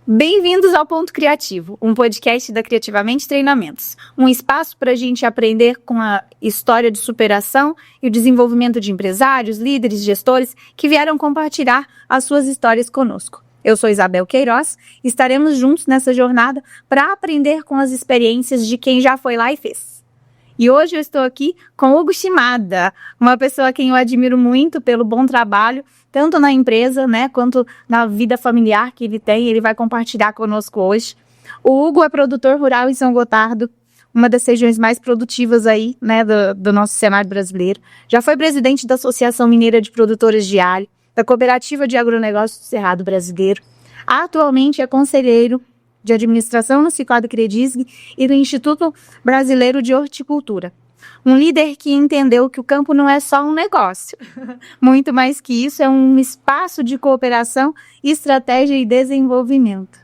Bem-vindos ao Ponto Criativo, um podcast da Criativamente Treinamentos. Um espaço para a gente aprender com a história de superação e o desenvolvimento de empresários, líderes, gestores que vieram compartilhar as suas histórias conosco. Eu sou Isabel Queiroz e estaremos juntos nessa jornada para aprender com as experiências de quem já foi lá e fez. E hoje eu estou aqui com Hugo Shimada, uma pessoa a quem eu admiro muito pelo bom trabalho, tanto na empresa, quanto na vida familiar que ele tem. Ele vai compartilhar conosco hoje. O Hugo é produtor rural em São Gotardo, uma das regiões mais produtivas aí, do nosso cenário brasileiro. Já foi presidente da Associação Mineira de Produtores de Alho, da Cooperativa de Agronegócio do Cerrado Brasileiro. Atualmente é conselheiro de administração no Ciclado Credisg e do Instituto Brasileiro de Horticultura. Um líder que entendeu que o campo não é só um negócio. Muito mais que isso, é um espaço de cooperação, estratégia e desenvolvimento.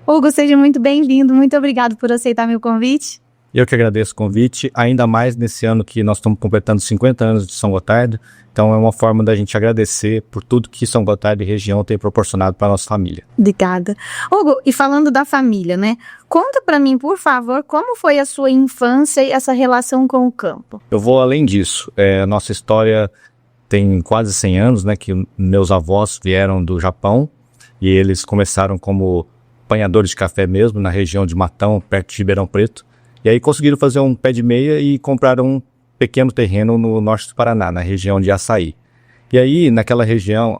Hugo, seja muito bem-vindo. Muito obrigado por aceitar meu convite. Eu que agradeço o convite, ainda mais nesse ano que nós estamos completando 50 anos de São Gotardo. Então é uma forma da gente agradecer por tudo que São Gotardo e região tem proporcionado para a nossa família. Obrigada. Hugo, e falando da família, conta para mim, por favor, como foi a sua infância e essa relação com o campo? Eu vou além disso. A nossa história tem quase 100 anos, que meus avós vieram do Japão e eles começaram como apanhadores de café mesmo, na região de Matão, perto de Ribeirão Preto. E aí conseguiram fazer um pé de meia e compraram um pequeno terreno no norte do Paraná, na região de Açaí. E aí, naquela região,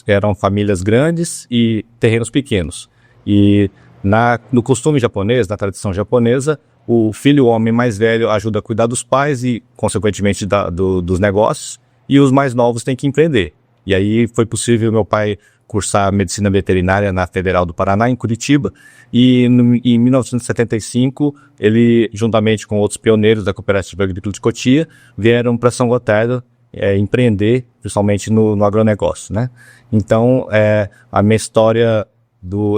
eram famílias grandes e terrenos pequenos. E no costume japonês, na tradição japonesa, o filho homem mais velho ajuda a cuidar dos pais e, consequentemente, dos negócios, e os mais novos têm que empreender. E aí foi possível meu pai cursar medicina veterinária na Federal do Paraná, em Curitiba, e em 1975, ele, juntamente com outros pioneiros da Cooperativa Agrícola de Cotia, vieram para São Gotardo empreender, principalmente no agronegócio, Então, a minha história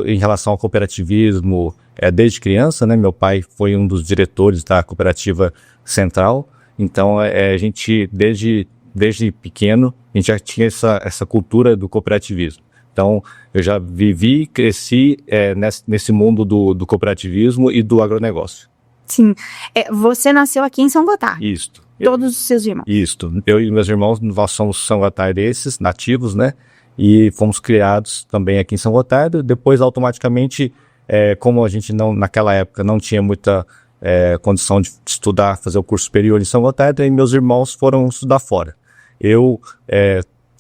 em relação ao cooperativismo desde criança, meu pai foi um dos diretores da Cooperativa Central, então a gente, desde pequeno, a gente já tinha essa cultura do cooperativismo. Então, eu já vivi e cresci nesse mundo do cooperativismo e do agronegócio. Sim. Você nasceu aqui em São Gotardo? Isto. Todos os seus irmãos? Isto. Eu e meus irmãos, nós somos são gotardenses, nativos, E fomos criados também aqui em São Gotardo. Depois, automaticamente, como a gente naquela época não tinha muita condição de estudar, fazer o curso superior em São Gotardo, e meus irmãos foram estudar fora. Eu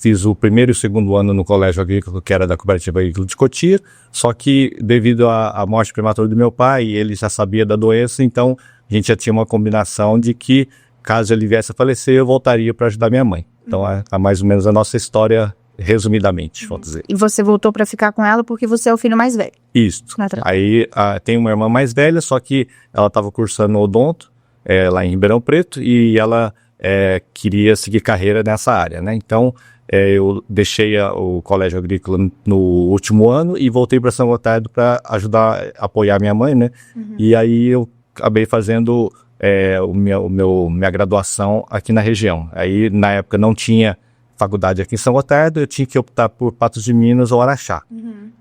fiz o primeiro e o segundo ano no colégio agrícola, que era da Cooperativa Agrícola de Cotia, só que devido à morte prematura do meu pai, ele já sabia da doença, então a gente já tinha uma combinação de que, caso ele viesse a falecer, eu voltaria para ajudar minha mãe. Então é mais ou menos a nossa história, resumidamente, vamos dizer. E você voltou para ficar com ela porque você é o filho mais velho? Isso. Aí tem uma irmã mais velha, só que ela estava cursando odonto, lá em Ribeirão Preto, e ela queria seguir carreira nessa área, Então, eu deixei o colégio agrícola no último ano e voltei para São Gotardo para ajudar, apoiar minha mãe, E aí eu acabei fazendo minha graduação aqui na região. Aí, na época, não tinha faculdade aqui em São Gotardo, eu tinha que optar por Patos de Minas ou Araxá.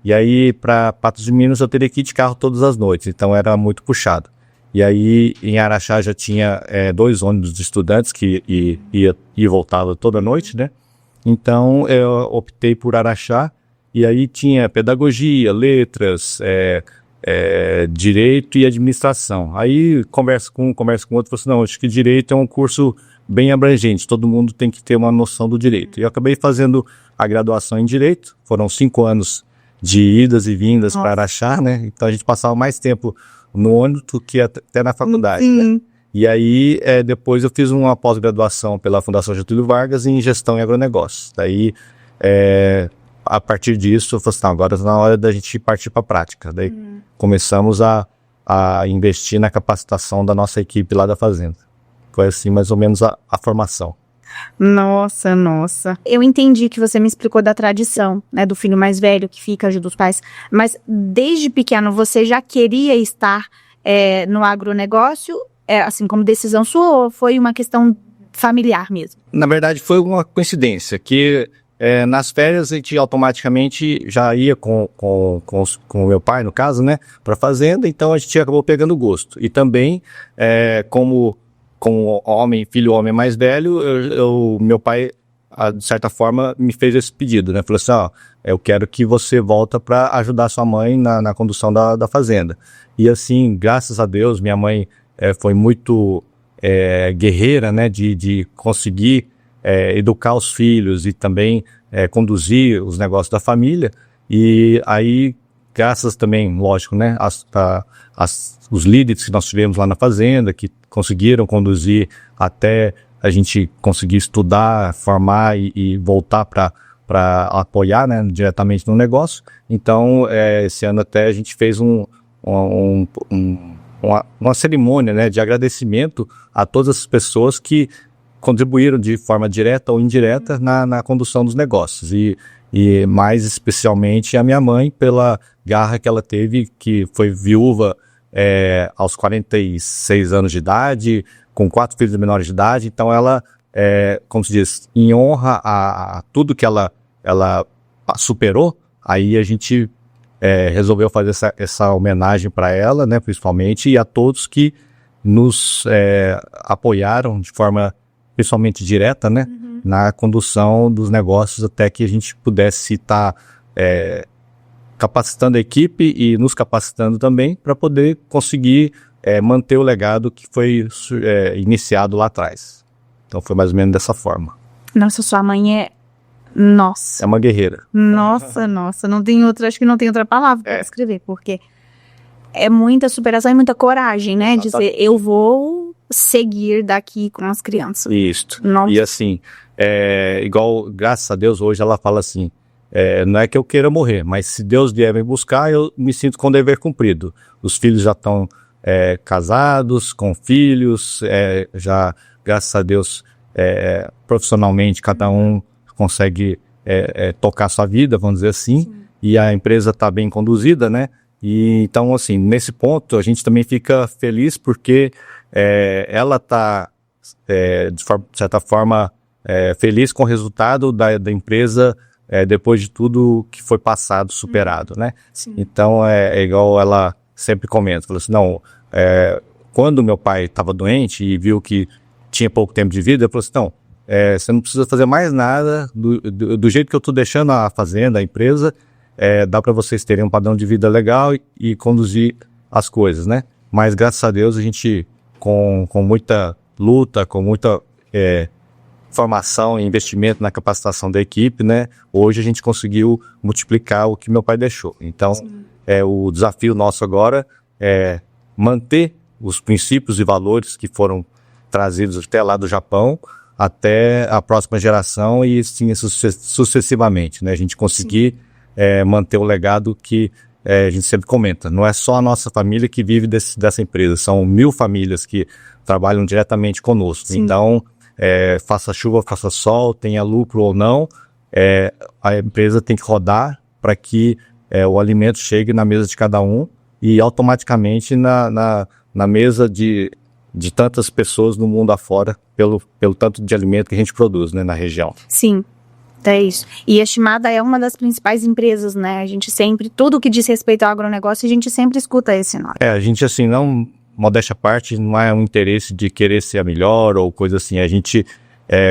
E aí, para Patos de Minas, eu teria que ir de carro todas as noites, então era muito puxado. E aí, em Araxá já tinha 2 ônibus de estudantes que ia e voltava toda noite, Então, eu optei por Araxá, e aí tinha pedagogia, letras, direito e administração. Aí, conversa com um, conversa com outro, falou assim, não, acho que direito é um curso bem abrangente, todo mundo tem que ter uma noção do direito. E eu acabei fazendo a graduação em direito, foram 5 anos de idas e vindas para Araxá, Então, a gente passava mais tempo no ônibus do que até na faculdade, E aí, depois eu fiz uma pós-graduação pela Fundação Getúlio Vargas em Gestão e Agronegócios. Daí, a partir disso, eu falei assim, agora está na hora da gente partir para a prática. Daí começamos a investir na capacitação da nossa equipe lá da fazenda. Foi assim, mais ou menos, a formação. Nossa. Eu entendi que você me explicou da tradição, do filho mais velho que fica, ajuda os pais. Mas, desde pequeno, você já queria estar no agronegócio? Assim, como decisão sua, ou foi uma questão familiar mesmo? Na verdade, foi uma coincidência, que nas férias a gente automaticamente já ia com o meu pai, no caso, né, para a fazenda, então a gente acabou pegando gosto. E também, como filho homem mais velho, meu pai, de certa forma, me fez esse pedido, né, falou assim, eu quero que você volta para ajudar sua mãe na condução da fazenda. E assim, graças a Deus, minha mãe foi muito guerreira, né, de conseguir educar os filhos e também conduzir os negócios da família. E aí, graças também, lógico, né, os líderes que nós tivemos lá na fazenda, que conseguiram conduzir até a gente conseguir estudar, formar e voltar para apoiar, né, diretamente no negócio. Então, esse ano até a gente fez uma cerimônia, né, de agradecimento a todas as pessoas que contribuíram de forma direta ou indireta na condução dos negócios. E mais especialmente a minha mãe, pela garra que ela teve, que foi viúva aos 46 anos de idade, com 4 filhos menores de idade. Então ela, como se diz, em honra a tudo que ela superou, aí a gente resolveu fazer essa homenagem para ela, né, principalmente, e a todos que nos apoiaram de forma principalmente direta, né, na condução dos negócios, até que a gente pudesse estar capacitando a equipe e nos capacitando também para poder conseguir manter o legado que foi iniciado lá atrás. Então foi mais ou menos dessa forma. Nossa, sua mãe nossa. É uma guerreira. Nossa, não tem outra, acho que não tem outra palavra para descrever, porque é muita superação e muita coragem, né? Dizer, eu vou seguir daqui com as crianças. Isso. Nossa. E assim, igual, graças a Deus, hoje ela fala assim, não é que eu queira morrer, mas se Deus vier me buscar, eu me sinto com o dever cumprido. Os filhos já estão casados, com filhos, já, graças a Deus, profissionalmente, cada um consegue tocar sua vida, vamos dizer assim. Sim. E a empresa está bem conduzida, né? E então, assim, nesse ponto, a gente também fica feliz porque ela está, de certa forma, feliz com o resultado da empresa depois de tudo que foi passado, superado, né? Sim. Então, é igual ela sempre comenta, falou assim, não, quando meu pai estava doente e viu que tinha pouco tempo de vida, ele falou assim, não, você não precisa fazer mais nada, do jeito que eu estou deixando a fazenda, a empresa, dá para vocês terem um padrão de vida legal e conduzir as coisas, né? Mas graças a Deus a gente, com muita luta, com muita formação e investimento na capacitação da equipe, né? Hoje a gente conseguiu multiplicar o que meu pai deixou. Então, o desafio nosso agora é manter os princípios e valores que foram trazidos até lá do Japão, até a próxima geração e assim sucessivamente, né? A gente conseguir manter o legado que a gente sempre comenta. Não é só a nossa família que vive dessa empresa, são 1000 famílias que trabalham diretamente conosco. Sim. Então, faça chuva, faça sol, tenha lucro ou não, a empresa tem que rodar para que o alimento chegue na mesa de cada um e automaticamente na mesa de tantas pessoas no mundo afora, pelo tanto de alimento que a gente produz, né, na região. Sim. É isso. E a Shimada é uma das principais empresas, né? A gente sempre, tudo que diz respeito ao agronegócio, a gente sempre escuta esse nome. A gente, assim, não, modéstia à parte, não é um interesse de querer ser a melhor ou coisa assim. A gente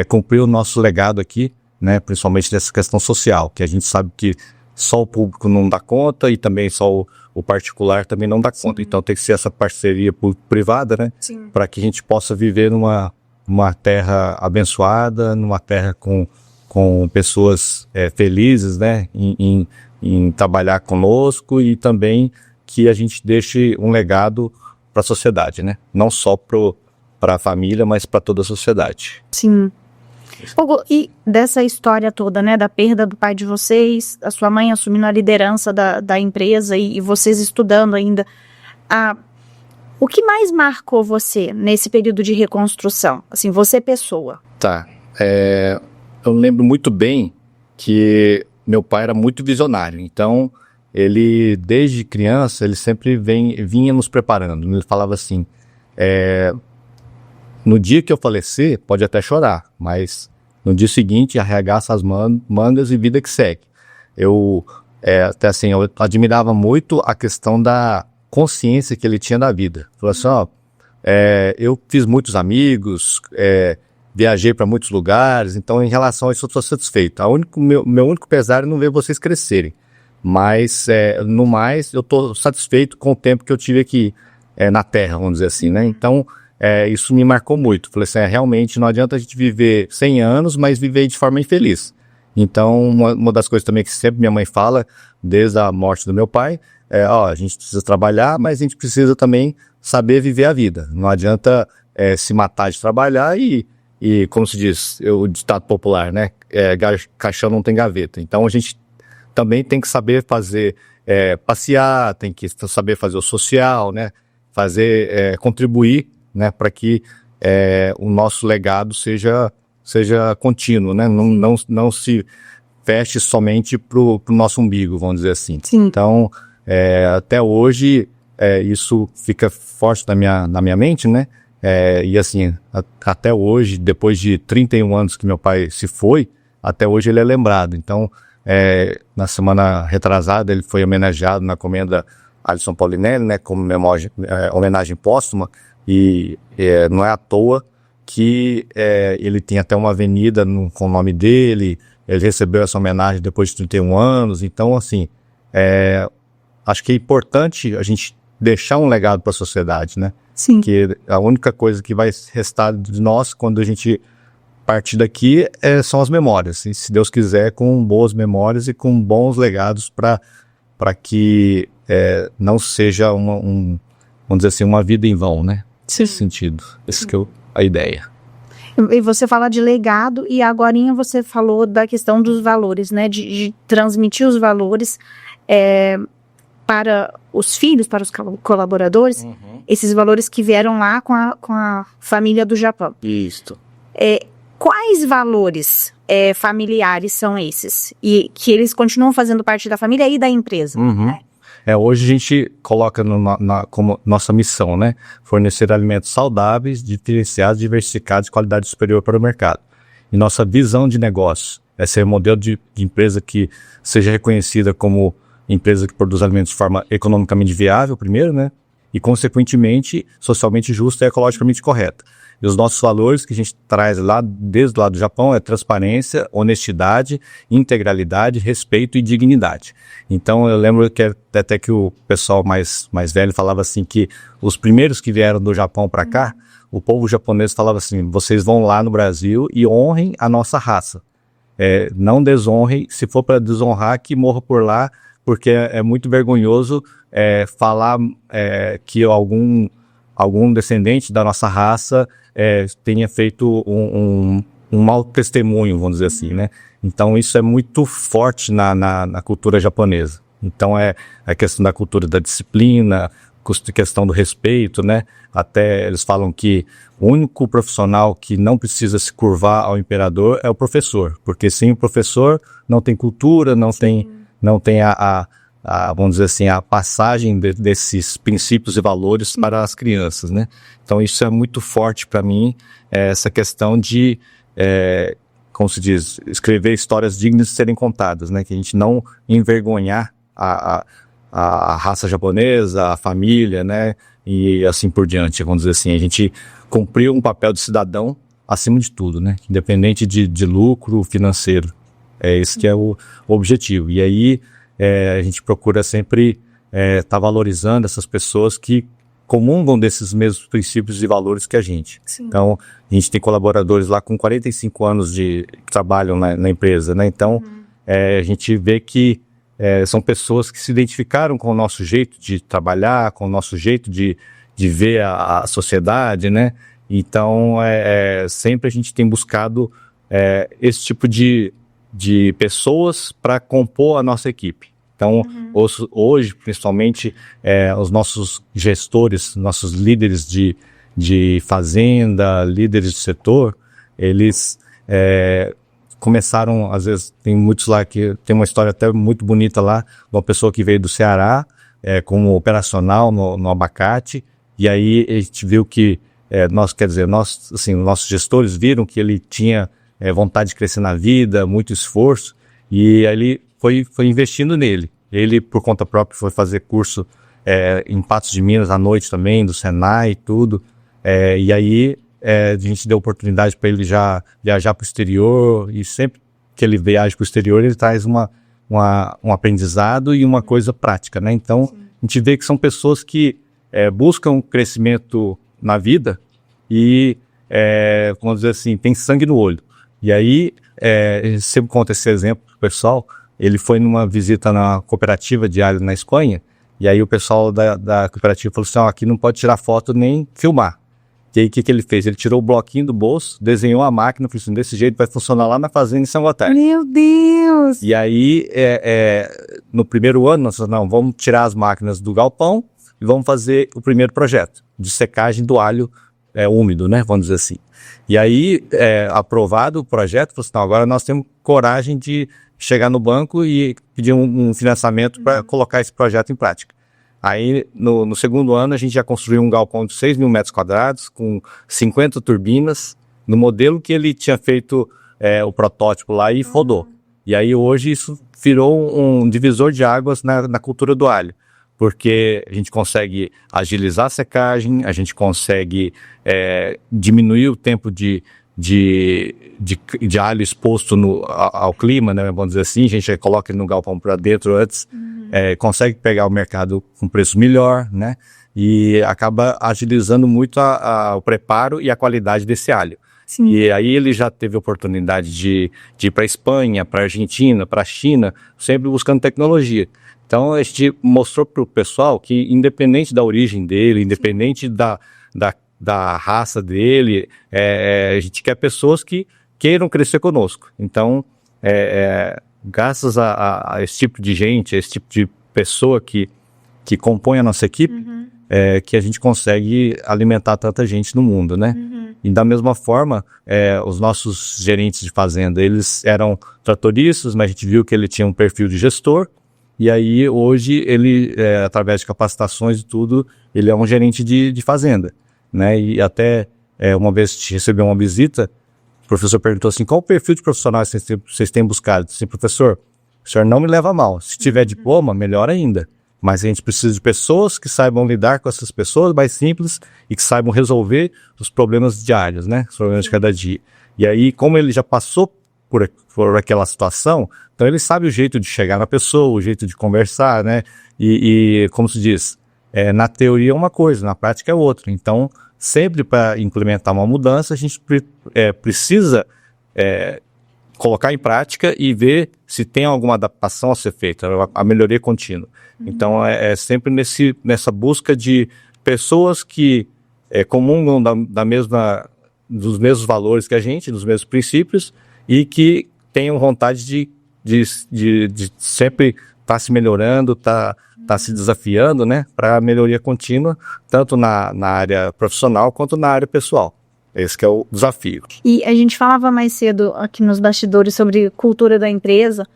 cumpriu o nosso legado aqui, né? Principalmente dessa questão social, que a gente sabe que só o público não dá conta e também só o particular também não dá conta. Então tem que ser essa parceria privada, né? Para que a gente possa viver numa terra abençoada, numa terra com pessoas felizes, né, em trabalhar conosco e também que a gente deixe um legado para a sociedade, né, não só para a família, mas para toda a sociedade. Sim. Hugo, e dessa história toda, né, da perda do pai de vocês, a sua mãe assumindo a liderança da empresa e vocês estudando ainda, o que mais marcou você nesse período de reconstrução? Assim, você pessoa. Tá, eu lembro muito bem que meu pai era muito visionário, então ele, desde criança, ele sempre vinha nos preparando. Ele falava assim, no dia que eu falecer, pode até chorar, mas No dia seguinte, arregaça as mangas e vida que segue. Eu, até assim, eu admirava muito a questão da consciência que ele tinha da vida. Falou assim, eu fiz muitos amigos, viajei para muitos lugares, então em relação a isso eu estou satisfeito. Meu único pesar é não ver vocês crescerem. Mas, no mais, eu estou satisfeito com o tempo que eu tive aqui na Terra, vamos dizer assim, né? Então, isso me marcou muito. Falei assim, realmente não adianta a gente viver 100 anos, mas viver de forma infeliz. Então, uma das coisas também que sempre minha mãe fala, desde a morte do meu pai, a gente precisa trabalhar, mas a gente precisa também saber viver a vida. Não adianta se matar de trabalhar e como se diz, o ditado popular, né? Caixão não tem gaveta. Então, a gente também tem que saber fazer, passear, tem que saber fazer o social, né? Contribuir, né? Para que o nosso legado seja contínuo, né? Não se feche somente pro nosso umbigo, vamos dizer assim. Sim. Então, até hoje, isso fica forte na minha mente, né? E assim, até hoje, depois de 31 anos que meu pai se foi, até hoje ele é lembrado. Então, na semana retrasada, ele foi homenageado na Comenda Alisson Paulinelli, né, como homenagem póstuma, e não é à toa que ele tem até uma avenida com o nome dele, ele recebeu essa homenagem depois de 31 anos, então, assim, acho que é importante a gente deixar um legado para a sociedade, né? Sim. Que a única coisa que vai restar de nós quando a gente partir daqui são as memórias, e se Deus quiser, com boas memórias e com bons legados para que não seja vamos dizer assim, uma vida em vão, né? Sim. Nesse sentido, essa que é a ideia. E você fala de legado e agorinha você falou da questão dos valores, né? De transmitir os valores para os filhos, para os colaboradores, esses valores que vieram lá com a família do Japão. Isso. Quais valores familiares são esses? E que eles continuam fazendo parte da família e da empresa? Né? Hoje a gente coloca como nossa missão, né? Fornecer alimentos saudáveis, diferenciados, diversificados de qualidade superior para o mercado. E nossa visão de negócio é ser um modelo de empresa que seja reconhecida como empresa que produz alimentos de forma economicamente viável, primeiro, né? E, consequentemente, socialmente justa e ecologicamente correta. E os nossos valores que a gente traz desde lá do Japão é transparência, honestidade, integralidade, respeito e dignidade. Então eu lembro que até que o pessoal mais velho falava assim que os primeiros que vieram do Japão para cá, o povo japonês falava assim, vocês vão lá no Brasil e honrem a nossa raça. Não desonrem, se for para desonrar, que morra por lá, porque é muito vergonhoso falar que algum descendente da nossa raça tenha feito um mau testemunho, vamos dizer assim, né? Então isso é muito forte na cultura japonesa. Então é a questão da cultura da disciplina, questão do respeito, né? Até eles falam que o único profissional que não precisa se curvar ao imperador é o professor, porque sem o professor não tem cultura, não tem vamos dizer assim, a passagem desses princípios e valores para as crianças, né? Então isso é muito forte para mim, essa questão de, como se diz, escrever histórias dignas de serem contadas, né? Que a gente não envergonhar a raça japonesa, a família, né? E assim por diante, vamos dizer assim, a gente cumpriu um papel de cidadão acima de tudo, né? Independente de lucro financeiro. Esse que é o objetivo. E aí, a gente procura sempre estar valorizando essas pessoas que comungam desses mesmos princípios e valores que a gente. Sim. Então, a gente tem colaboradores lá com 45 anos que trabalham na empresa, né? Então, a gente vê que são pessoas que se identificaram com o nosso jeito de trabalhar, com o nosso jeito de ver a sociedade, né? Então, sempre a gente tem buscado esse tipo de pessoas para compor a nossa equipe. Então, hoje, principalmente, os nossos gestores, nossos líderes de fazenda, líderes de setor, eles começaram, às vezes, tem muitos lá que tem uma história até muito bonita lá, de uma pessoa que veio do Ceará, como operacional no abacate, e aí a gente viu que, nossos gestores viram que ele tinha vontade de crescer na vida, muito esforço, e aí ele foi investindo nele. Ele, por conta própria, foi fazer curso em Patos de Minas à noite também, do Senai e tudo, e aí a gente deu oportunidade para ele já viajar para o exterior, e sempre que ele viaja para o exterior, ele traz um aprendizado e uma coisa prática, né? Então, sim, a gente vê que são pessoas que buscam crescimento na vida e, vamos dizer assim, tem sangue no olho. E aí, eu sempre conto esse exemplo pro pessoal. Ele foi numa visita na cooperativa de alho na Espanha, e aí o pessoal da cooperativa falou assim, aqui não pode tirar foto nem filmar. E aí o que ele fez? Ele tirou o bloquinho do bolso, desenhou a máquina, falou assim, desse jeito vai funcionar lá na fazenda em São Gotardo. Meu Deus! E aí, no primeiro ano, nós falamos, vamos tirar as máquinas do galpão e vamos fazer o primeiro projeto de secagem do alho úmido, né? Vamos dizer assim. E aí, aprovado o projeto, falou assim, agora nós temos coragem de chegar no banco e pedir um financiamento para colocar esse projeto em prática. Aí, no segundo ano, a gente já construiu um galpão de 6 mil metros quadrados, com 50 turbinas, no modelo que ele tinha feito o protótipo lá e rodou. E aí, hoje, isso virou um divisor de águas na cultura do alho, porque a gente consegue agilizar a secagem, a gente consegue diminuir o tempo de alho exposto ao clima, né, vamos dizer assim, a gente coloca ele no galpão para dentro antes, consegue pegar o mercado com preço melhor, né, e acaba agilizando muito o preparo e a qualidade desse alho. Sim. E aí ele já teve oportunidade de ir para a Espanha, para a Argentina, para a China, sempre buscando tecnologia. Então a gente mostrou para o pessoal que, independente da origem dele, independente da raça dele, a gente quer pessoas que queiram crescer conosco. Então, graças a esse tipo de gente, a esse tipo de pessoa que compõe a nossa equipe, que a gente consegue alimentar tanta gente no mundo, né? E da mesma forma, os nossos gerentes de fazenda, eles eram tratoristas, mas a gente viu que ele tinha um perfil de gestor, e aí hoje ele, através de capacitações e tudo, ele é um gerente de fazenda, né? E até uma vez recebeu uma visita, o professor perguntou assim, qual o perfil de profissional vocês têm buscado? Assim, professor, o senhor não me leva mal, se tiver diploma, melhor ainda, mas a gente precisa de pessoas que saibam lidar com essas pessoas mais simples e que saibam resolver os problemas diários, né? Os problemas de cada dia. E aí, como ele já passou por aquela situação, então ele sabe o jeito de chegar na pessoa, o jeito de conversar, né? E como se diz, na teoria é uma coisa, na prática é outra. Então, sempre para implementar uma mudança, a gente precisa colocar em prática e ver se tem alguma adaptação a ser feita, a melhoria contínua. Então, sempre nessa busca de pessoas que comungam dos mesmos valores que a gente, dos mesmos princípios, e que tenham vontade de sempre estar se melhorando, tá se desafiando, né, para a melhoria contínua, tanto na área profissional quanto na área pessoal. Esse que é o desafio. E a gente falava mais cedo aqui nos bastidores sobre cultura da empresa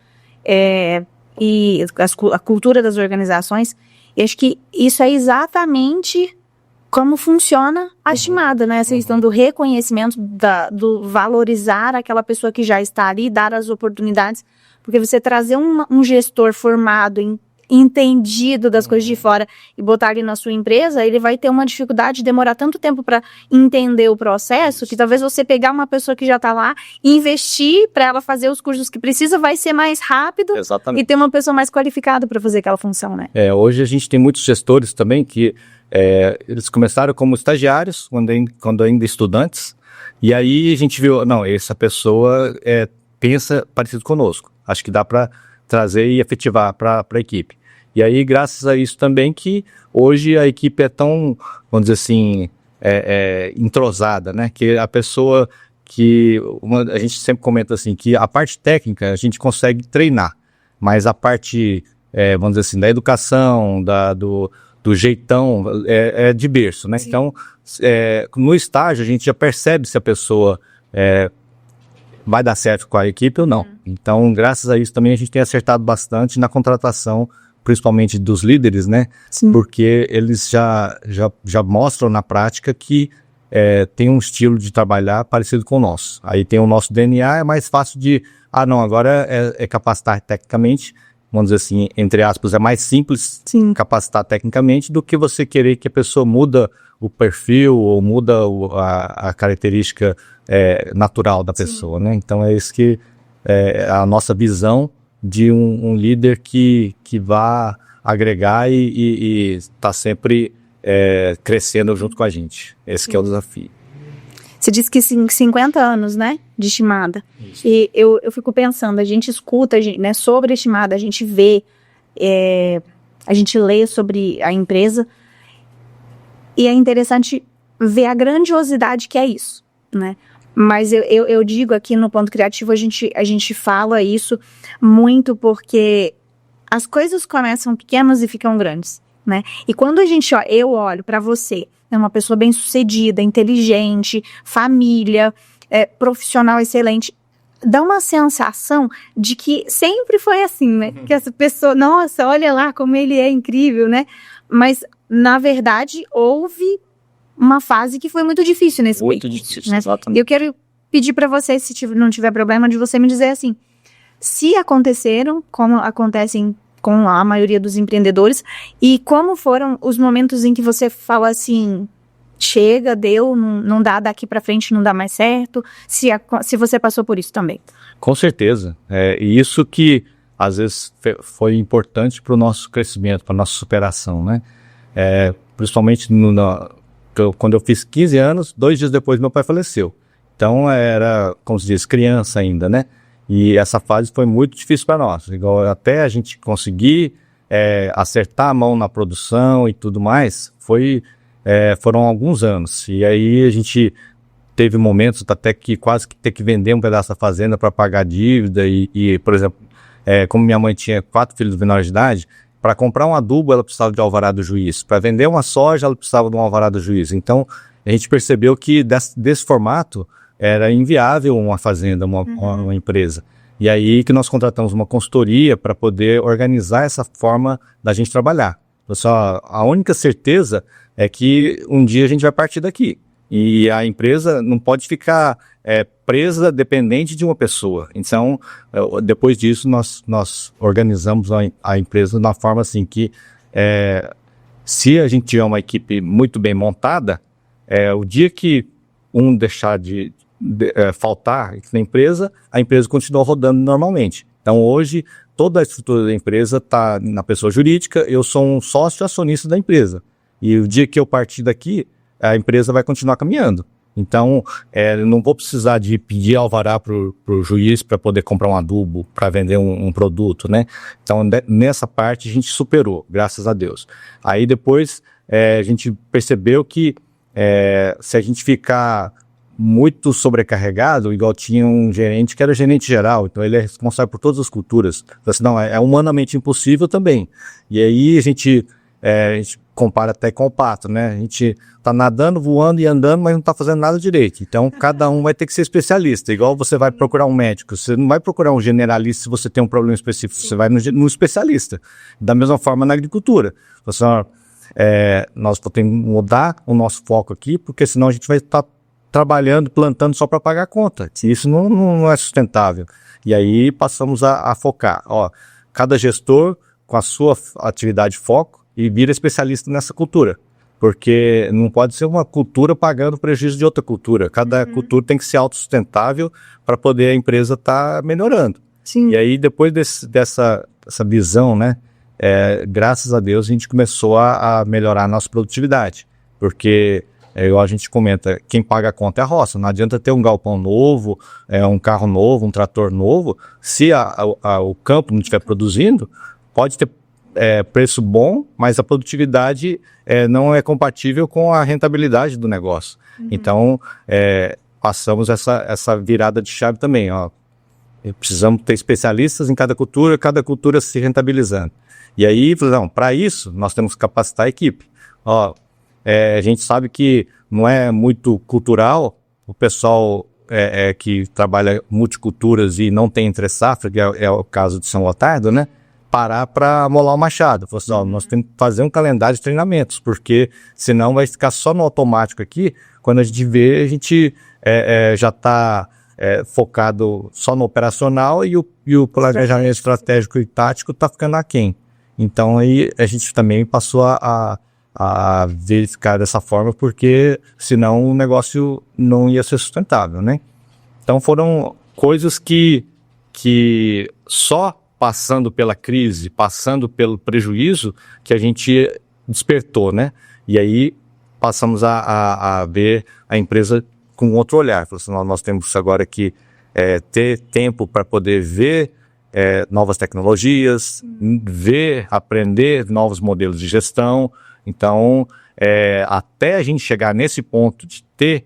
e a cultura das organizações, e acho que isso é exatamente como funciona a estimada, né? Essa questão do reconhecimento, do valorizar aquela pessoa que já está ali, dar as oportunidades, porque você trazer um gestor formado, entendido das coisas de fora e botar ali na sua empresa, ele vai ter uma dificuldade de demorar tanto tempo para entender o processo, que talvez você pegar uma pessoa que já está lá e investir para ela fazer os cursos que precisa, vai ser mais rápido. Exatamente. E ter uma pessoa mais qualificada para fazer aquela função, né? Hoje a gente tem muitos gestores também que eles começaram como estagiários, quando ainda estudantes, e aí a gente viu, não, essa pessoa pensa parecido conosco, acho que dá para trazer e efetivar para a equipe. E aí, graças a isso também, que hoje a equipe é tão, vamos dizer assim, entrosada, né? Que a pessoa a gente sempre comenta assim, que a parte técnica a gente consegue treinar, mas a parte, vamos dizer assim, da educação, do jeitão, de berço, né? Sim. Então, no estágio a gente já percebe se a pessoa vai dar certo com a equipe ou não. Então, graças a isso também a gente tem acertado bastante na contratação, principalmente dos líderes, né? Sim. Porque eles já mostram na prática que tem um estilo de trabalhar parecido com o nosso. Aí tem o nosso DNA, é mais fácil de, não, agora é capacitar tecnicamente, vamos dizer assim, entre aspas, é mais simples capacitar tecnicamente do que você querer que a pessoa muda o perfil ou muda a característica natural da pessoa, né? Então é isso que é a nossa visão de um líder que vá agregar e está sempre crescendo junto com a gente. Esse que é o desafio. Você disse que 50 anos, né, de Shimada. Isso. E eu fico pensando, a gente escuta, né, sobre a Shimada, a gente vê, a gente lê sobre a empresa, e é interessante ver a grandiosidade que é isso, né? Mas eu digo aqui no Ponto Criativo, a gente fala isso muito porque as coisas começam pequenas e ficam grandes, né? E quando eu olho para você, é uma pessoa bem-sucedida, inteligente, família, profissional excelente, dá uma sensação de que sempre foi assim, né? Que essa pessoa, nossa, olha lá como ele é incrível, né? Mas, na verdade, houve uma fase que foi muito difícil nesse Muito difícil, né? E eu quero pedir para você, se não tiver problema, de você me dizer assim, se aconteceram, como acontecem com a maioria dos empreendedores, e como foram os momentos em que você fala assim, chega, deu, não dá, daqui para frente não dá mais certo, se você passou por isso também. Com certeza, e isso que às vezes foi importante para o nosso crescimento, para a nossa superação, né? Principalmente quando eu fiz 15 anos, 2 dias depois meu pai faleceu. Então era, como se diz, criança ainda, né? E essa fase foi muito difícil para nós. Igual até a gente conseguir acertar a mão na produção e tudo mais, foram alguns anos. E aí a gente teve momentos até que quase que ter que vender um pedaço da fazenda para pagar a dívida. E por exemplo, como minha mãe tinha 4 filhos menores de idade, para comprar um adubo ela precisava de alvará do juiz. Para vender uma soja ela precisava de um alvará do juiz. Então a gente percebeu que desse formato era inviável uma fazenda, uma empresa. E aí que nós contratamos uma consultoria para poder organizar essa forma da gente trabalhar. A única certeza é que um dia a gente vai partir daqui. E a empresa não pode ficar presa, dependente de uma pessoa. Então, depois disso, nós organizamos a empresa de uma forma assim que, se a gente tiver uma equipe muito bem montada, o dia que um deixar de faltar na empresa, a empresa continua rodando normalmente. Então hoje toda a estrutura da empresa está na pessoa jurídica, eu sou um sócio acionista da empresa. E o dia que eu partir daqui, a empresa vai continuar caminhando. Então, não vou precisar de pedir alvará para o juiz para poder comprar um adubo, para vender um produto, né? Então, nessa parte a gente superou, graças a Deus. Aí depois a gente percebeu que se a gente ficar muito sobrecarregado, igual tinha um gerente que era gerente geral, então ele é responsável por todas as culturas. Então, assim, não, é humanamente impossível também. E aí a gente compara até com o pato, né? A gente tá nadando, voando e andando, mas não tá fazendo nada direito. Então cada um vai ter que ser especialista. Igual você vai procurar um médico, você não vai procurar um generalista se você tem um problema específico, você vai no especialista. Da mesma forma na agricultura. Você, nós temos que mudar o nosso foco aqui, porque senão a gente vai estar trabalhando, plantando só para pagar a conta. Isso não é sustentável. E aí passamos a focar. Cada gestor com a sua atividade foco e vira especialista nessa cultura. Porque não pode ser uma cultura pagando prejuízo de outra cultura. Cada cultura tem que ser autossustentável para poder a empresa estar melhorando. Sim. E aí depois dessa visão, né, graças a Deus a gente começou a melhorar a nossa produtividade. Porque igual a gente comenta, quem paga a conta é a roça. Não adianta ter um galpão novo, um carro novo, um trator novo. Se o campo não estiver produzindo, pode ter preço bom, mas a produtividade não é compatível com a rentabilidade do negócio. Então, passamos essa virada de chave também. Precisamos ter especialistas em cada cultura se rentabilizando. E aí, para isso, nós temos que capacitar a equipe. A gente sabe que não é muito cultural o pessoal que trabalha multiculturas e não tem entre safra, que é o caso de São Gotardo, né? parar para amolar o machado. Falou assim, nós temos que fazer um calendário de treinamentos, porque senão vai ficar só no automático aqui. Quando a gente vê, a gente já está focado só no operacional e o planejamento estratégico e tático está ficando aquém. Então aí a gente também passou a verificar dessa forma, porque senão o negócio não ia ser sustentável, né? Então foram coisas que só passando pela crise, passando pelo prejuízo, que a gente despertou, né? E aí passamos a ver a empresa com outro olhar. Falou assim, nós temos agora que ter tempo para poder ver novas tecnologias, aprender novos modelos de gestão. Então, até a gente chegar nesse ponto de ter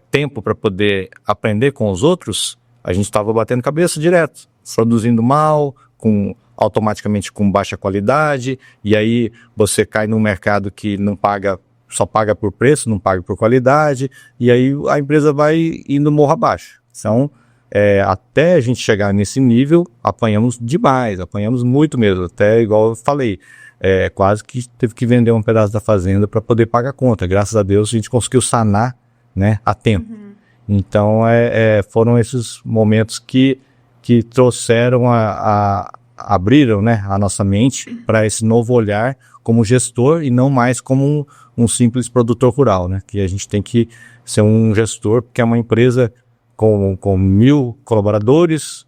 tempo para poder aprender com os outros, a gente estava batendo cabeça direto, produzindo mal, automaticamente com baixa qualidade, e aí você cai num mercado que não paga, só paga por preço, não paga por qualidade, e aí a empresa vai indo morro abaixo. Então, até a gente chegar nesse nível, apanhamos demais, apanhamos muito mesmo, até igual eu falei, quase que teve que vender um pedaço da fazenda para poder pagar a conta. Graças a Deus a gente conseguiu sanar, né, a tempo. Então foram esses momentos que trouxeram abriram, né, a nossa mente para esse novo olhar como gestor e não mais como um simples produtor rural, né, que a gente tem que ser um gestor, porque é uma empresa com 1.000 colaboradores,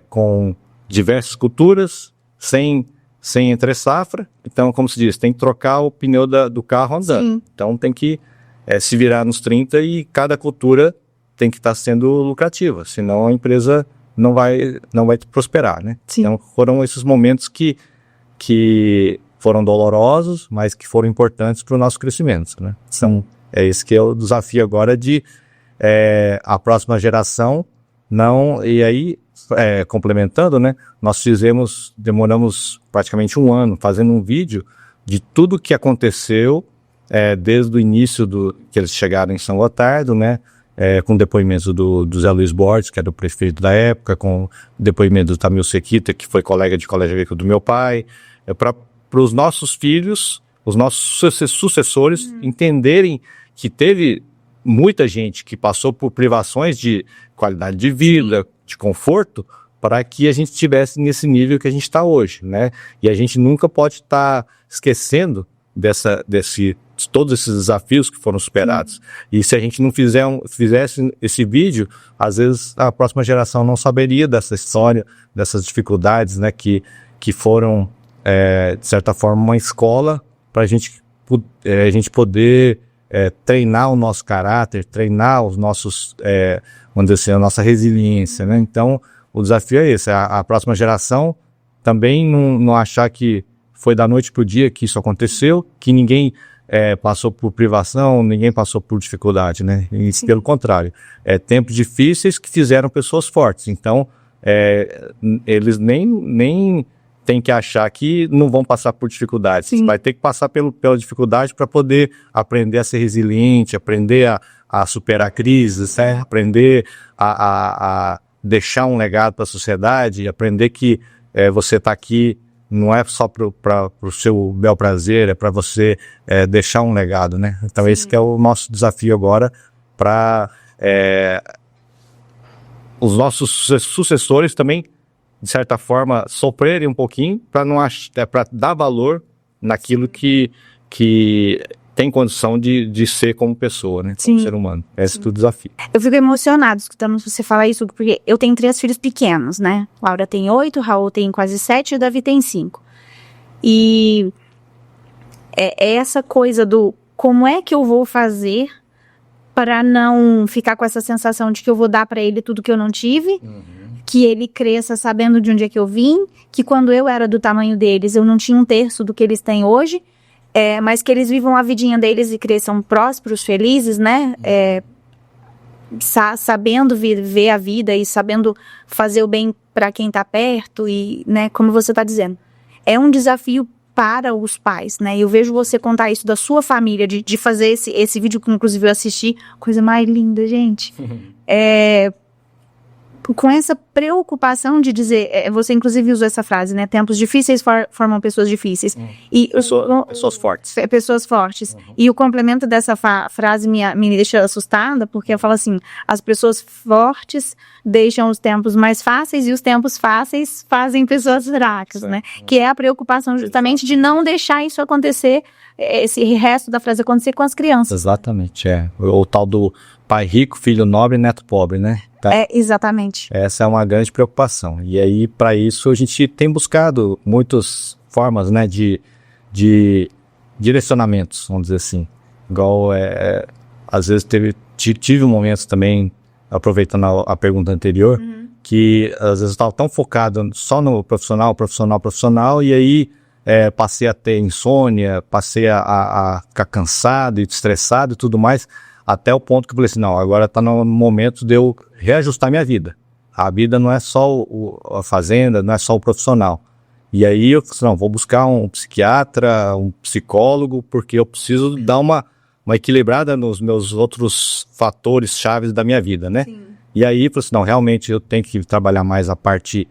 com diversas culturas, sem entre safra. Então, como se diz, tem que trocar o pneu do carro andando. Sim. Então tem que se virar nos 30 e cada cultura tem que estar sendo lucrativa, senão a empresa não vai prosperar, né? Sim. Então foram esses momentos que foram dolorosos, mas que foram importantes para o nosso crescimento, né? Então esse que é o desafio agora de a próxima geração não... E aí, complementando, né? Nós demoramos praticamente 1 ano fazendo um vídeo de tudo que aconteceu desde o início que eles chegaram em São Gotardo, né? Com depoimentos do Zé Luiz Borges, que era o prefeito da época, com depoimento do Tamil Sequita, que foi colega de colégio agrícola do meu pai, para os nossos filhos, os nossos sucessores, entenderem que teve muita gente que passou por privações de qualidade de vida, de conforto, para que a gente estivesse nesse nível que a gente está hoje, né? E a gente nunca pode estar esquecendo todos esses desafios que foram superados. E se a gente não fizesse esse vídeo, às vezes a próxima geração não saberia dessa história, dessas dificuldades, né, que foram, de certa forma, uma escola para a gente poder treinar o nosso caráter, treinar os nossos, vamos dizer assim, a nossa resiliência, né? Então, o desafio é esse, a próxima geração também não achar que foi da noite para o dia que isso aconteceu, que ninguém passou por privação, ninguém passou por dificuldade, né? E, pelo contrário, tempos difíceis que fizeram pessoas fortes. Então, eles nem têm que achar que não vão passar por dificuldades. Sim. Vai ter que passar pela dificuldade para poder aprender a ser resiliente, aprender a superar crises, né? Aprender a deixar um legado para a sociedade, aprender que você está aqui não é só para o seu bel prazer, é para você deixar um legado, né? Então, sim, esse que é o nosso desafio agora para os nossos sucessores também, de certa forma, sofrerem um pouquinho para dar valor naquilo que tem condição de ser como pessoa, né? Como ser humano. Esse é o desafio. Eu fico emocionado escutando você falar isso, porque eu tenho 3 filhos pequenos, né? Laura tem 8, Raul tem quase 7 e o Davi tem 5. E é essa coisa do como é que eu vou fazer para não ficar com essa sensação de que eu vou dar para ele tudo que eu não tive, que ele cresça sabendo de onde é que eu vim, que quando eu era do tamanho deles eu não tinha 1/3 do que eles têm hoje, mas que eles vivam a vidinha deles e cresçam prósperos, felizes, né? Sabendo viver a vida e sabendo fazer o bem para quem está perto e, né, como você está dizendo, é um desafio para os pais, né? Eu vejo você contar isso da sua família, de fazer esse vídeo que inclusive eu assisti, coisa mais linda, gente. com essa preocupação de dizer, você inclusive usou essa frase, né? Tempos difíceis formam pessoas difíceis. E pessoas fortes. Pessoas fortes. E o complemento dessa frase me deixa assustada, porque eu falo assim, as pessoas fortes deixam os tempos mais fáceis e os tempos fáceis fazem pessoas fracas, né? Que é a preocupação justamente de não deixar isso acontecer, esse resto da frase acontecer com as crianças. Exatamente, o tal do pai rico, filho nobre, neto pobre, né? Tá? Exatamente. Essa é uma grande preocupação. E aí, para isso, a gente tem buscado muitas formas, né, de direcionamentos, vamos dizer assim. Igual, às vezes, tive momentos também, aproveitando a pergunta anterior, que às vezes eu estava tão focado só no profissional, e aí passei a ter insônia, passei a ficar cansado e estressado e tudo mais, até o ponto que eu falei assim, não, agora está no momento de eu reajustar minha vida. A vida não é só a fazenda, não é só o profissional. E aí eu falei assim, não, vou buscar um psiquiatra, um psicólogo, porque eu preciso dar uma equilibrada nos meus outros fatores chaves da minha vida, né? Sim. E aí eu falei assim, não, realmente eu tenho que trabalhar mais a parte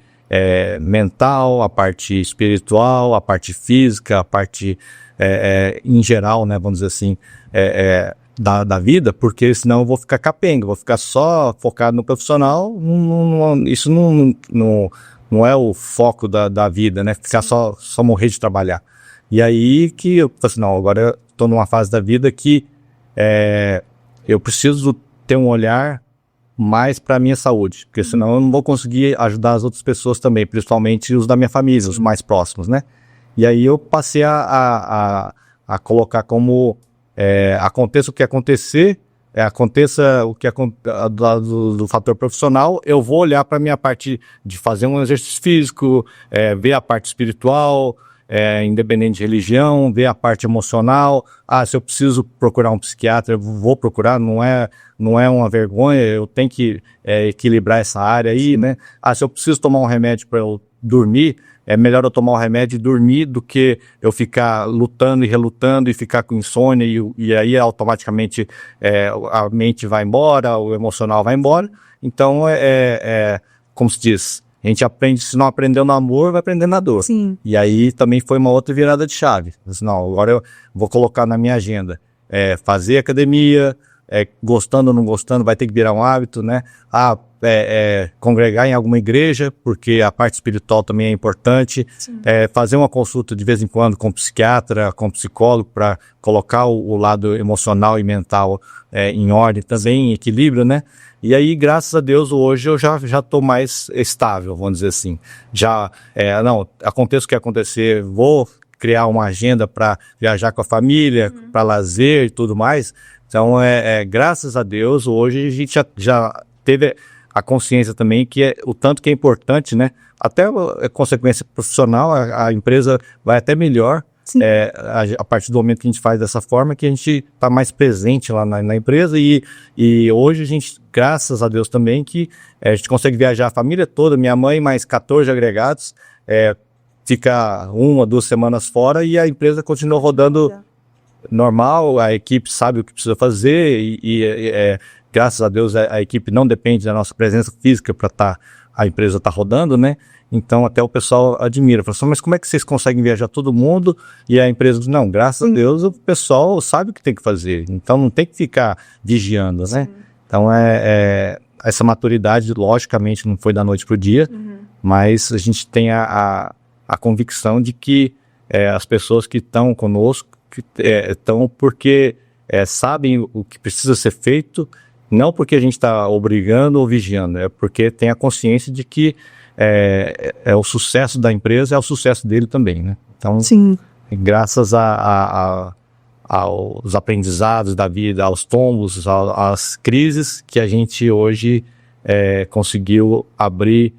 mental, a parte espiritual, a parte física, a parte em geral, né, vamos dizer assim, da vida, porque senão eu vou ficar capenga, vou ficar só focado no profissional, isso não é o foco da vida, né? Ficar só morrer de trabalhar. E aí que eu falei assim, não, agora eu estou numa fase da vida que eu preciso ter um olhar mais para a minha saúde, porque senão eu não vou conseguir ajudar as outras pessoas também, principalmente os da minha família, os mais próximos, né? E aí eu passei a colocar como aconteça o que acontecer, aconteça o que do fator profissional, eu vou olhar para a minha parte de fazer um exercício físico, ver a parte espiritual, independente de religião, ver a parte emocional. Se eu preciso procurar um psiquiatra, eu vou procurar, não é uma vergonha, eu tenho que equilibrar essa área aí, sim, né? Se eu preciso tomar um remédio para eu dormir, é melhor eu tomar o remédio e dormir do que eu ficar lutando e relutando e ficar com insônia e aí automaticamente a mente vai embora, o emocional vai embora. Então, como se diz, a gente aprende, se não aprendeu no amor, vai aprender na dor. Sim. E aí também foi uma outra virada de chave. Não, agora eu vou colocar na minha agenda, fazer academia, gostando ou não gostando, vai ter que virar um hábito, né? Congregar em alguma igreja, porque a parte espiritual também é importante, fazer uma consulta de vez em quando com psiquiatra, com psicólogo, para colocar o lado emocional e mental em ordem também, em equilíbrio, né? E aí, graças a Deus, hoje eu já estou mais estável, vamos dizer assim. Não, aconteça o que acontecer, vou criar uma agenda para viajar com a família, para lazer e tudo mais. Então, graças a Deus, hoje a gente já teve a consciência também que o tanto que é importante, né? Até a consequência profissional, a empresa vai até melhor, a partir do momento que a gente faz dessa forma, que a gente está mais presente lá na empresa e hoje a gente, graças a Deus também, que a gente consegue viajar a família toda, minha mãe mais 14 agregados, fica 1 ou 2 semanas fora e a empresa continua rodando normal, a equipe sabe o que precisa fazer e graças a Deus a equipe não depende da nossa presença física para a empresa tá rodando, né? Então até o pessoal admira, fala assim, mas como é que vocês conseguem viajar todo mundo? E a empresa diz, não, graças a Deus o pessoal sabe o que tem que fazer, então não tem que ficar vigiando, né? Então essa maturidade logicamente não foi da noite pro dia, mas a gente tem a convicção de que as pessoas que estão conosco estão porque sabem o que precisa ser feito, não porque a gente está obrigando ou vigiando, é porque tem a consciência de que o sucesso da empresa é o sucesso dele também, né? Então, sim, graças aos aprendizados da vida, aos tombos, às crises, que a gente hoje conseguiu abrir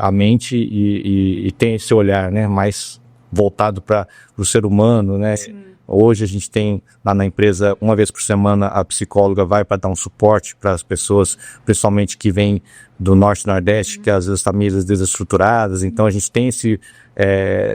a mente e tem esse olhar, né, mais voltado para o ser humano, né? Sim. Hoje a gente tem lá na empresa, uma vez por semana, a psicóloga vai para dar um suporte para as pessoas, principalmente que vêm do Norte e Nordeste, que às vezes famílias desestruturadas. Então a gente tem esse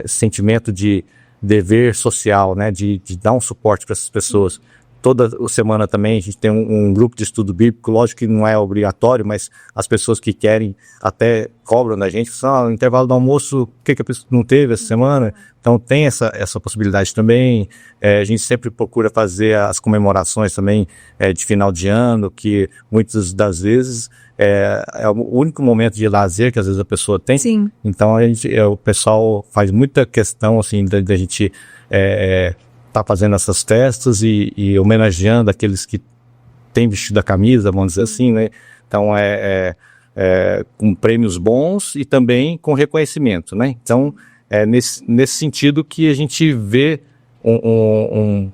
sentimento de dever social, né, de dar um suporte para essas pessoas. toda semana também a gente tem um grupo de estudo bíblico, lógico que não é obrigatório, mas as pessoas que querem até cobram da gente, falam, no intervalo do almoço, o que a pessoa não teve essa semana? Então tem essa possibilidade também. A gente sempre procura fazer as comemorações também de final de ano, que muitas das vezes é o único momento de lazer que às vezes a pessoa tem. Sim. Então o pessoal faz muita questão assim da gente tá fazendo essas festas e homenageando aqueles que têm vestido a camisa, vamos dizer assim, né? Então com prêmios bons e também com reconhecimento, né? Então nesse sentido que a gente vê um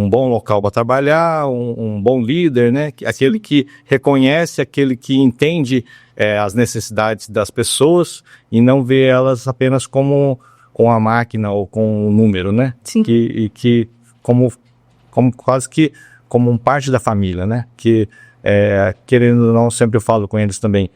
bom local para trabalhar, um bom líder, né? Aquele que reconhece, aquele que entende as necessidades das pessoas e não vê elas apenas como com a máquina ou com o número, né? Sim. Que como quase que como parte da família, né? Que querendo ou não, sempre eu falo com eles também,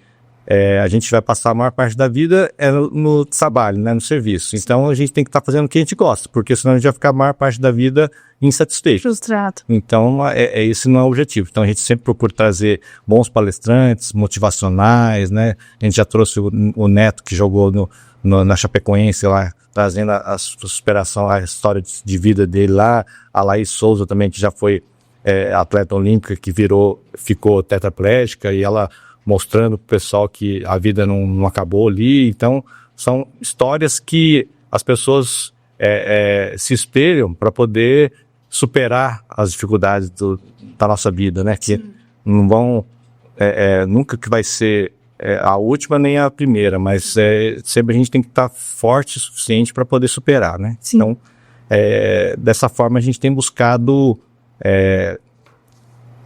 a gente vai passar a maior parte da vida no trabalho, né? No serviço. Então a gente tem que estar fazendo o que a gente gosta, porque senão a gente vai ficar a maior parte da vida insatisfeito. Frustrado. Então esse não é o objetivo. Então a gente sempre procura trazer bons palestrantes, motivacionais, né? A gente já trouxe o Neto, que jogou na Chapecoense lá, trazendo a superação, a história de vida dele lá. A Laís Souza também, que já foi atleta olímpica, que ficou tetraplégica, e ela mostrando pro pessoal que a vida não acabou ali. Então são histórias que as pessoas se espelham para poder superar as dificuldades da nossa vida, né? Que não vão nunca que vai ser a última nem a primeira, mas sempre a gente tem que estar forte o suficiente para poder superar, né? Sim. Então, dessa forma a gente tem buscado,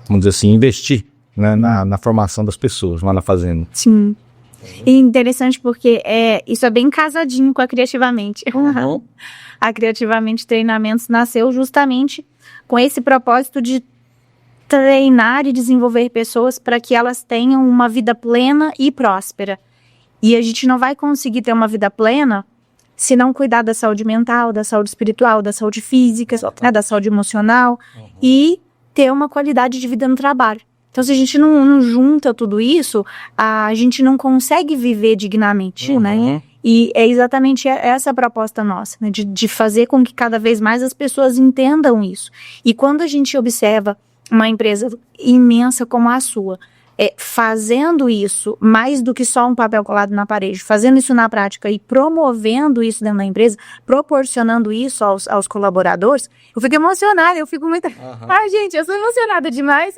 vamos dizer assim, investir, né, na formação das pessoas lá na fazenda. Sim. E interessante porque isso é bem casadinho com a Criativamente. Uhum. A Criativamente Treinamentos nasceu justamente com esse propósito de treinar e desenvolver pessoas para que elas tenham uma vida plena e próspera. E a gente não vai conseguir ter uma vida plena se não cuidar da saúde mental, da saúde espiritual, da saúde física, né, da saúde emocional, e ter uma qualidade de vida no trabalho. Então, se a gente não junta tudo isso, a gente não consegue viver dignamente, né? E é exatamente essa a proposta nossa, né? De fazer com que cada vez mais as pessoas entendam isso. E quando a gente observa uma empresa imensa como a sua, fazendo isso, mais do que só um papel colado na parede, fazendo isso na prática e promovendo isso dentro da empresa, proporcionando isso aos colaboradores, eu fico emocionada, eu fico muito... Ai, gente, eu sou emocionada demais.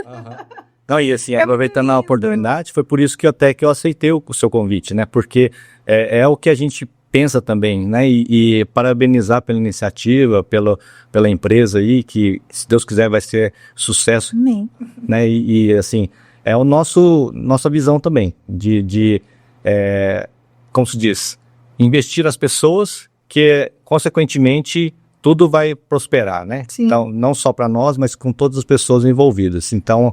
Não, e assim, aproveitando a oportunidade, foi por isso que eu aceitei o seu convite, né? Porque é o que a gente pensa também, né? E parabenizar pela iniciativa, pela empresa aí, que, se Deus quiser, vai ser sucesso. Amém. Né? E assim, é nossa visão também, como se diz, investir nas pessoas, que, consequentemente, tudo vai prosperar, né? Sim. Então, não só para nós, mas com todas as pessoas envolvidas. Então,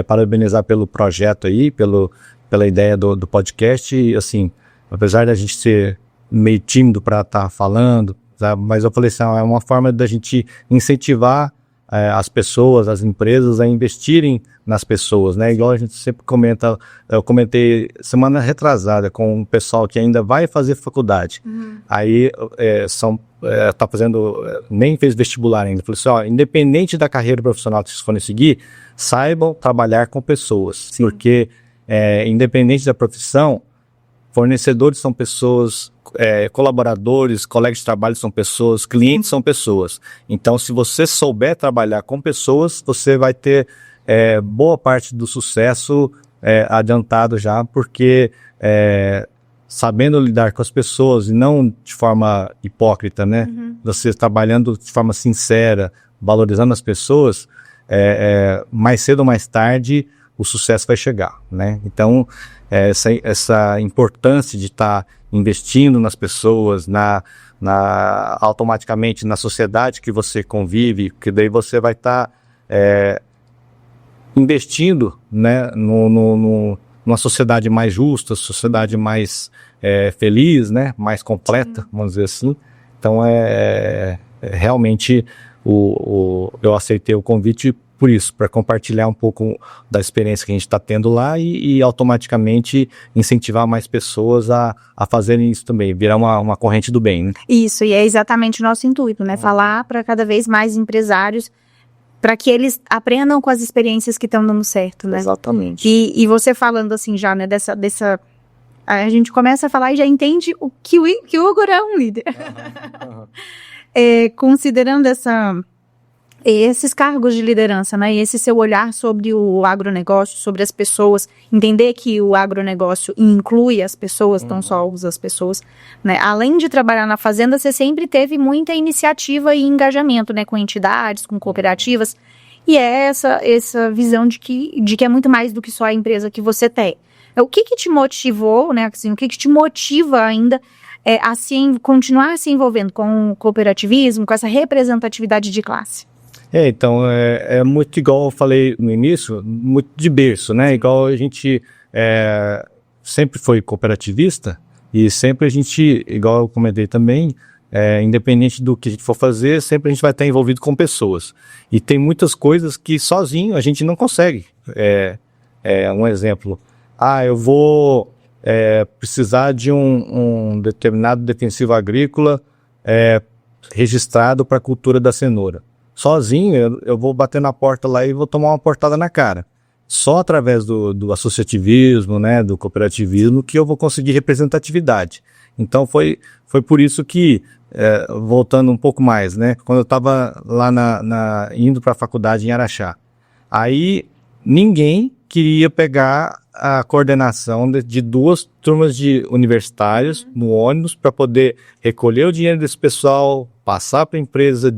parabenizar pelo projeto aí, pela ideia do podcast, e assim, apesar da gente ser meio tímido para estar falando, sabe? Mas eu falei assim, é uma forma da gente incentivar as pessoas, as empresas a investirem nas pessoas, né? Igual a gente sempre comenta, eu comentei semana retrasada com o pessoal que ainda vai fazer faculdade. Aí tá fazendo, nem fez vestibular ainda. Falei assim, independente da carreira profissional que vocês forem seguir, saibam trabalhar com pessoas. Sim. Porque independente da profissão, fornecedores são pessoas, colaboradores, colegas de trabalho são pessoas, clientes são pessoas. Então, se você souber trabalhar com pessoas, você vai ter boa parte do sucesso adiantado já, porque sabendo lidar com as pessoas e não de forma hipócrita, né? Você trabalhando de forma sincera, valorizando as pessoas, mais cedo ou mais tarde o sucesso vai chegar, né? Então, essa importância de estar investindo nas pessoas, automaticamente na sociedade que você convive, que daí você vai estar investindo, né, numa sociedade mais justa, sociedade mais feliz, né, mais completa, vamos dizer assim. Então, realmente eu aceitei o convite por isso, para compartilhar um pouco da experiência que a gente está tendo lá e automaticamente incentivar mais pessoas a fazerem isso também, virar uma corrente do bem, né? Isso, e é exatamente o nosso intuito, né? Falar para cada vez mais empresários, para que eles aprendam com as experiências que estão dando certo, né? Exatamente. E você falando assim já, né, dessa... A gente começa a falar e já entende que o Hugo é um líder. Considerando esses cargos de liderança, né, e esse seu olhar sobre o agronegócio, sobre as pessoas, entender que o agronegócio inclui as pessoas, não só usa as pessoas, né, além de trabalhar na fazenda, você sempre teve muita iniciativa e engajamento, né, com entidades, com cooperativas, e é essa visão de que é muito mais do que só a empresa que você tem. O que te motivou, né, assim, o que te motiva ainda assim, continuar se envolvendo com o cooperativismo, com essa representatividade de classe? Então, é muito igual eu falei no início, muito de berço, né? Igual a gente sempre foi cooperativista e sempre a gente, igual eu comentei também, independente do que a gente for fazer, sempre a gente vai estar envolvido com pessoas. E tem muitas coisas que sozinho a gente não consegue. Um exemplo, eu vou precisar de um determinado defensivo agrícola registrado para a cultura da cenoura. Sozinho, eu vou bater na porta lá e vou tomar uma portada na cara. Só através do associativismo, né, do cooperativismo, que eu vou conseguir representatividade. Então, foi por isso que, voltando um pouco mais, né, quando eu estava lá indo para a faculdade em Araxá, aí ninguém queria pegar a coordenação de 2 turmas de universitários no ônibus para poder recolher o dinheiro desse pessoal, passar para a empresa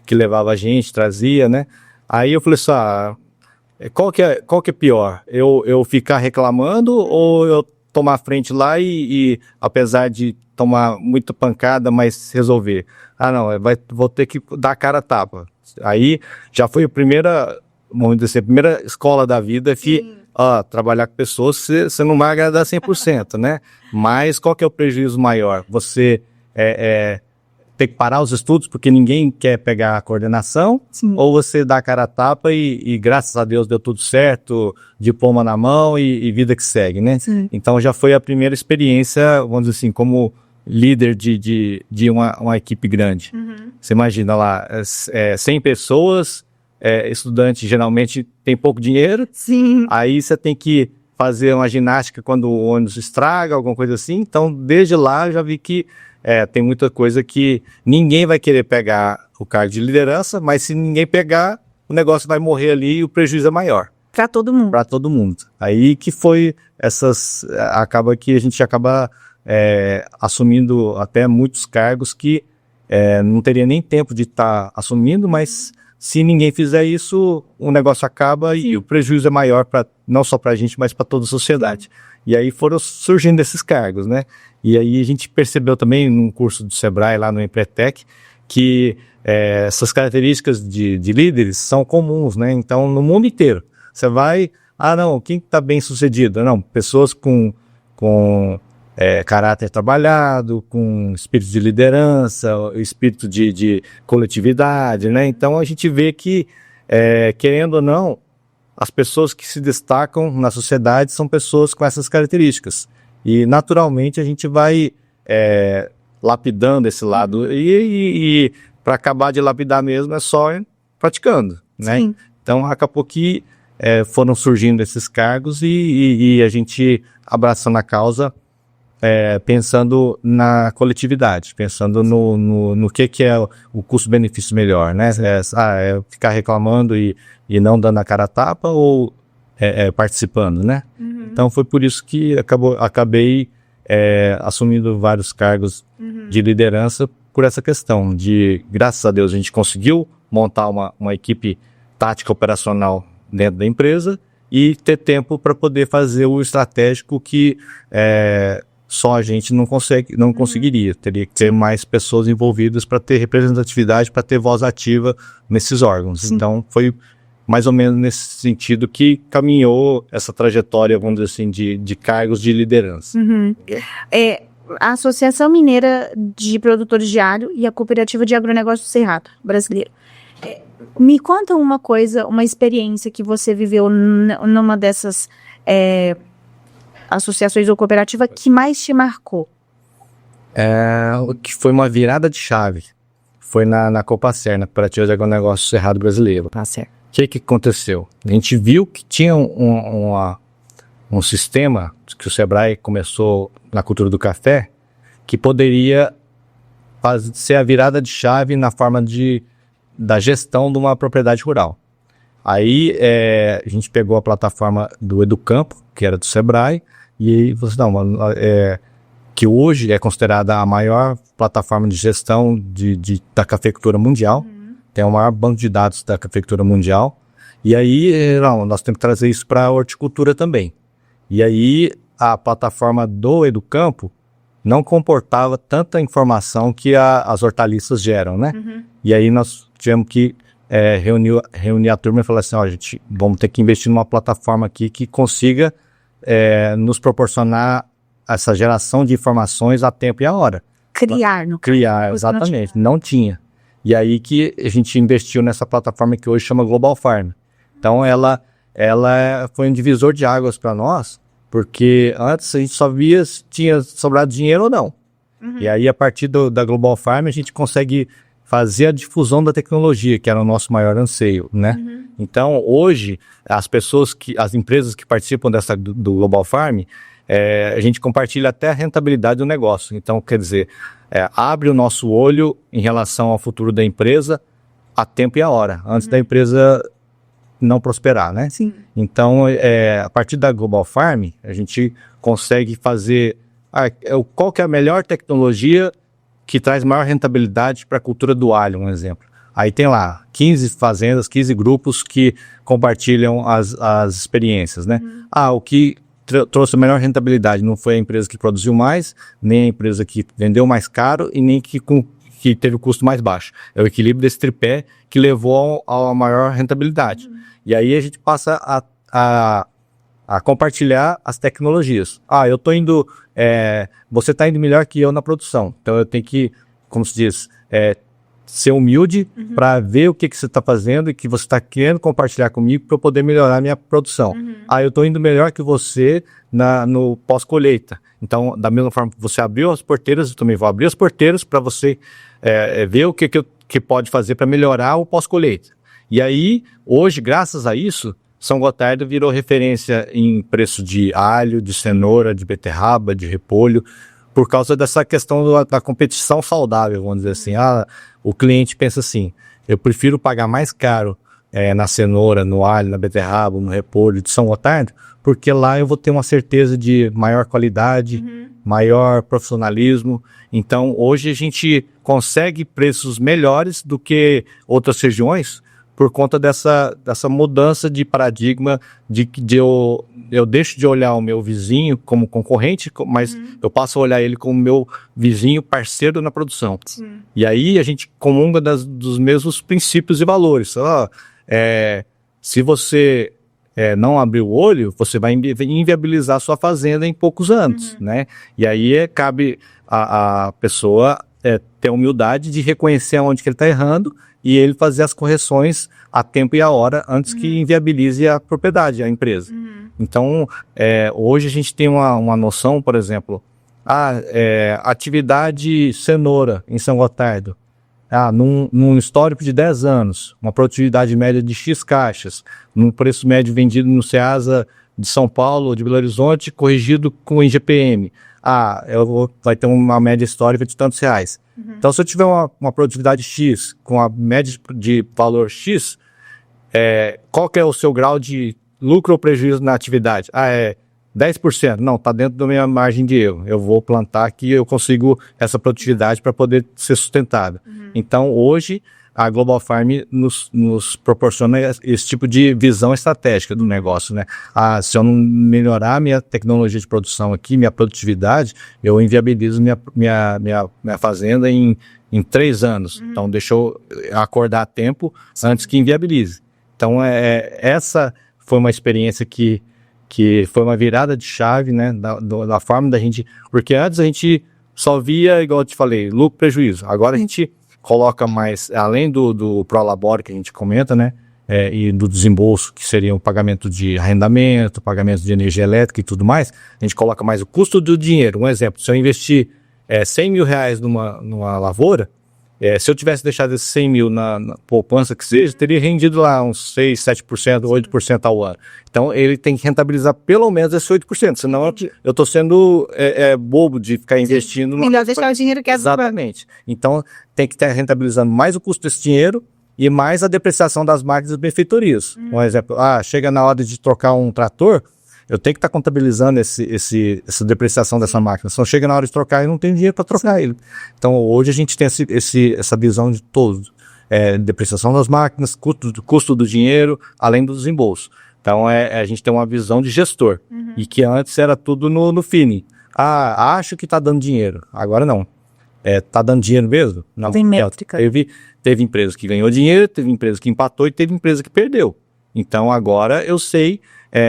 que levava a gente, trazia, né? Aí eu falei assim, qual que é pior? Eu ficar reclamando ou eu tomar a frente lá e apesar de tomar muita pancada, mas resolver? Não, vou ter que dar a cara a tapa. Aí já foi vamos dizer assim, a primeira escola da vida que trabalhar com pessoas, você não vai agradar 100%, né? Mas qual que é o prejuízo maior? Você ter que parar os estudos porque ninguém quer pegar a coordenação? Sim. Ou você dá a cara a tapa e graças a Deus deu tudo certo, diploma na mão e vida que segue, né? Sim. Então já foi a primeira experiência, vamos dizer assim, como líder de uma equipe grande. Uhum. Você imagina lá, 100 pessoas, estudante geralmente tem pouco dinheiro. Sim. Aí você tem que fazer uma ginástica quando o ônibus estraga, alguma coisa assim. Então, desde lá eu já vi que tem muita coisa que ninguém vai querer pegar o cargo de liderança, mas se ninguém pegar, o negócio vai morrer ali e o prejuízo é maior. Para todo mundo. Para todo mundo. Aí que foi acaba que a gente acaba assumindo até muitos cargos que não teria nem tempo de estar assumindo, mas se ninguém fizer isso, o negócio acaba e o prejuízo é maior, não só para a gente, mas para toda a sociedade. E aí foram surgindo esses cargos, né? E aí a gente percebeu também num curso do Sebrae, lá no Empretec, que essas características de líderes são comuns, né? Então, no mundo inteiro, você vai... quem está bem sucedido? Não, pessoas com caráter trabalhado, com espírito de liderança, espírito de coletividade, né? Então a gente vê que, querendo ou não, as pessoas que se destacam na sociedade são pessoas com essas características. E naturalmente a gente vai lapidando esse lado. E para acabar de lapidar mesmo é só praticando, né? Sim. Então acabou que foram surgindo esses cargos e a gente abraçando a causa, pensando na coletividade, pensando no que é o custo-benefício melhor, né? Ficar reclamando e não dando a cara a tapa ou participando, né? Uhum. Então foi por isso que acabei assumindo vários cargos de liderança por essa questão de, graças a Deus, a gente conseguiu montar uma equipe tática operacional dentro da empresa e ter tempo para poder fazer o estratégico que só a gente não conseguiria. Teria que ter mais pessoas envolvidas para ter representatividade, para ter voz ativa nesses órgãos. Sim. Então, foi mais ou menos nesse sentido que caminhou essa trajetória, vamos dizer assim, de cargos de liderança. Uhum. A Associação Mineira de Produtores de Alho e a Cooperativa de Agronegócio do Cerrado brasileiro. Me conta uma coisa, uma experiência que você viveu numa dessas associações ou cooperativa que mais te marcou. O que foi uma virada de chave foi na Copacer, na Cooperativa de Agronegócio Cerrado Brasileiro. Tá certo. O que aconteceu? A gente viu que tinha um sistema que o Sebrae começou na cultura do café, que poderia ser a virada de chave na forma da gestão de uma propriedade rural. Aí a gente pegou a plataforma do Educampo, que era do Sebrae, e aí você que hoje é considerada a maior plataforma de gestão da cafeicultura mundial. Tem o maior banco de dados da cafeicultura mundial. E aí, nós temos que trazer isso para a horticultura também. E aí, a plataforma do Educampo não comportava tanta informação que as hortaliças geram, né? E aí, nós tivemos que reunir a turma e falar assim, gente, vamos ter que investir numa plataforma aqui que consiga nos proporcionar essa geração de informações a tempo e a hora. Criar, exatamente. Não tinha. E aí que a gente investiu nessa plataforma que hoje chama Global Farm. Então, ela foi um divisor de águas para nós, porque antes a gente só via se tinha sobrado dinheiro ou não. E aí, a partir da Global Farm, a gente consegue fazer a difusão da tecnologia, que era o nosso maior anseio, né? Então, hoje, as empresas que participam do Global Farm, a gente compartilha até a rentabilidade do negócio. Então, quer dizer, abre o nosso olho em relação ao futuro da empresa a tempo e a hora, antes da empresa não prosperar, né? Sim. Então, a partir da Global Farm, a gente consegue fazer qual que é a melhor tecnologia que traz maior rentabilidade para a cultura do alho, um exemplo. Aí tem lá 15 fazendas, 15 grupos que compartilham as experiências, né? O que trouxe a melhor rentabilidade não foi a empresa que produziu mais, nem a empresa que vendeu mais caro e nem que teve o custo mais baixo. É o equilíbrio desse tripé que levou a maior rentabilidade. E aí a gente passa a compartilhar as tecnologias. Eu estou indo... você está indo melhor que eu na produção. Então eu tenho que, como se diz, ser humilde para ver o que você está fazendo e que você está querendo compartilhar comigo para eu poder melhorar a minha produção. Eu estou indo melhor que você no pós-colheita. Então, da mesma forma que você abriu as porteiras, eu também vou abrir as porteiras para você ver o que pode fazer para melhorar o pós-colheita. E aí, hoje, graças a isso, São Gotardo virou referência em preço de alho, de cenoura, de beterraba, de repolho, por causa dessa questão da competição saudável, vamos dizer assim. O cliente pensa assim, eu prefiro pagar mais caro na cenoura, no alho, na beterraba, no repolho de São Gotardo, porque lá eu vou ter uma certeza de maior qualidade, maior profissionalismo. Então, hoje a gente consegue preços melhores do que outras regiões, por conta dessa mudança de paradigma eu deixo de olhar o meu vizinho como concorrente, mas eu passo a olhar ele como meu vizinho parceiro na produção. Sim. E aí a gente comunga dos mesmos princípios e valores. Se você não abrir o olho, você vai inviabilizar a sua fazenda em poucos anos, né? E aí cabe a pessoa ter a humildade de reconhecer onde que ele está errando e ele fazer as correções a tempo e a hora antes que inviabilize a propriedade, a empresa. Então, hoje a gente tem uma noção, por exemplo, atividade cenoura em São Gotardo, num histórico de 10 anos, uma produtividade média de X caixas, num preço médio vendido no Ceasa de São Paulo, de Belo Horizonte, corrigido com IGPM. Vai ter uma média histórica de tantos reais. Então, se eu tiver uma produtividade X com a média de valor X, qual que é o seu grau de lucro ou prejuízo na atividade? 10%. Não, está dentro da minha margem de erro. Eu vou plantar que eu consigo essa produtividade para poder ser sustentável. Então, hoje, a Global Farm nos proporciona esse tipo de visão estratégica do negócio, né? Se eu não melhorar minha tecnologia de produção aqui, minha produtividade, eu inviabilizo minha fazenda em 3 anos. Então, deixa eu acordar a tempo antes que inviabilize. Então, essa foi uma experiência que foi uma virada de chave, né? Da forma da gente... Porque antes a gente só via, igual eu te falei, lucro, prejuízo. Agora a gente coloca mais, além do Prolabore que a gente comenta, né? E do desembolso, que seria o pagamento de arrendamento, pagamento de energia elétrica e tudo mais, a gente coloca mais o custo do dinheiro. Um exemplo, se eu investir 100 mil reais numa lavoura, se eu tivesse deixado esses 100 mil na poupança que seja, teria rendido lá uns 6, 7%, 8% ao ano. Então, ele tem que rentabilizar pelo menos esse 8%, senão eu estou sendo bobo de ficar investindo. Melhor deixar o dinheiro que é. Exatamente. Então, tem que estar rentabilizando mais o custo desse dinheiro e mais a depreciação das máquinas e benfeitorias. Um exemplo, chega na hora de trocar um trator, eu tenho que estar contabilizando essa depreciação dessa máquina. Só chega na hora de trocar e não tem dinheiro para trocar ele. Então, hoje a gente tem essa visão de todo. Depreciação das máquinas, custo do dinheiro, além do desembolso. Então, a gente tem uma visão de gestor. E que antes era tudo no feeling. Acho que está dando dinheiro. Agora não. Está dando dinheiro mesmo? Não. Tem métrica. Teve empresa que ganhou dinheiro, teve empresa que empatou e teve empresa que perdeu. Então, agora eu sei...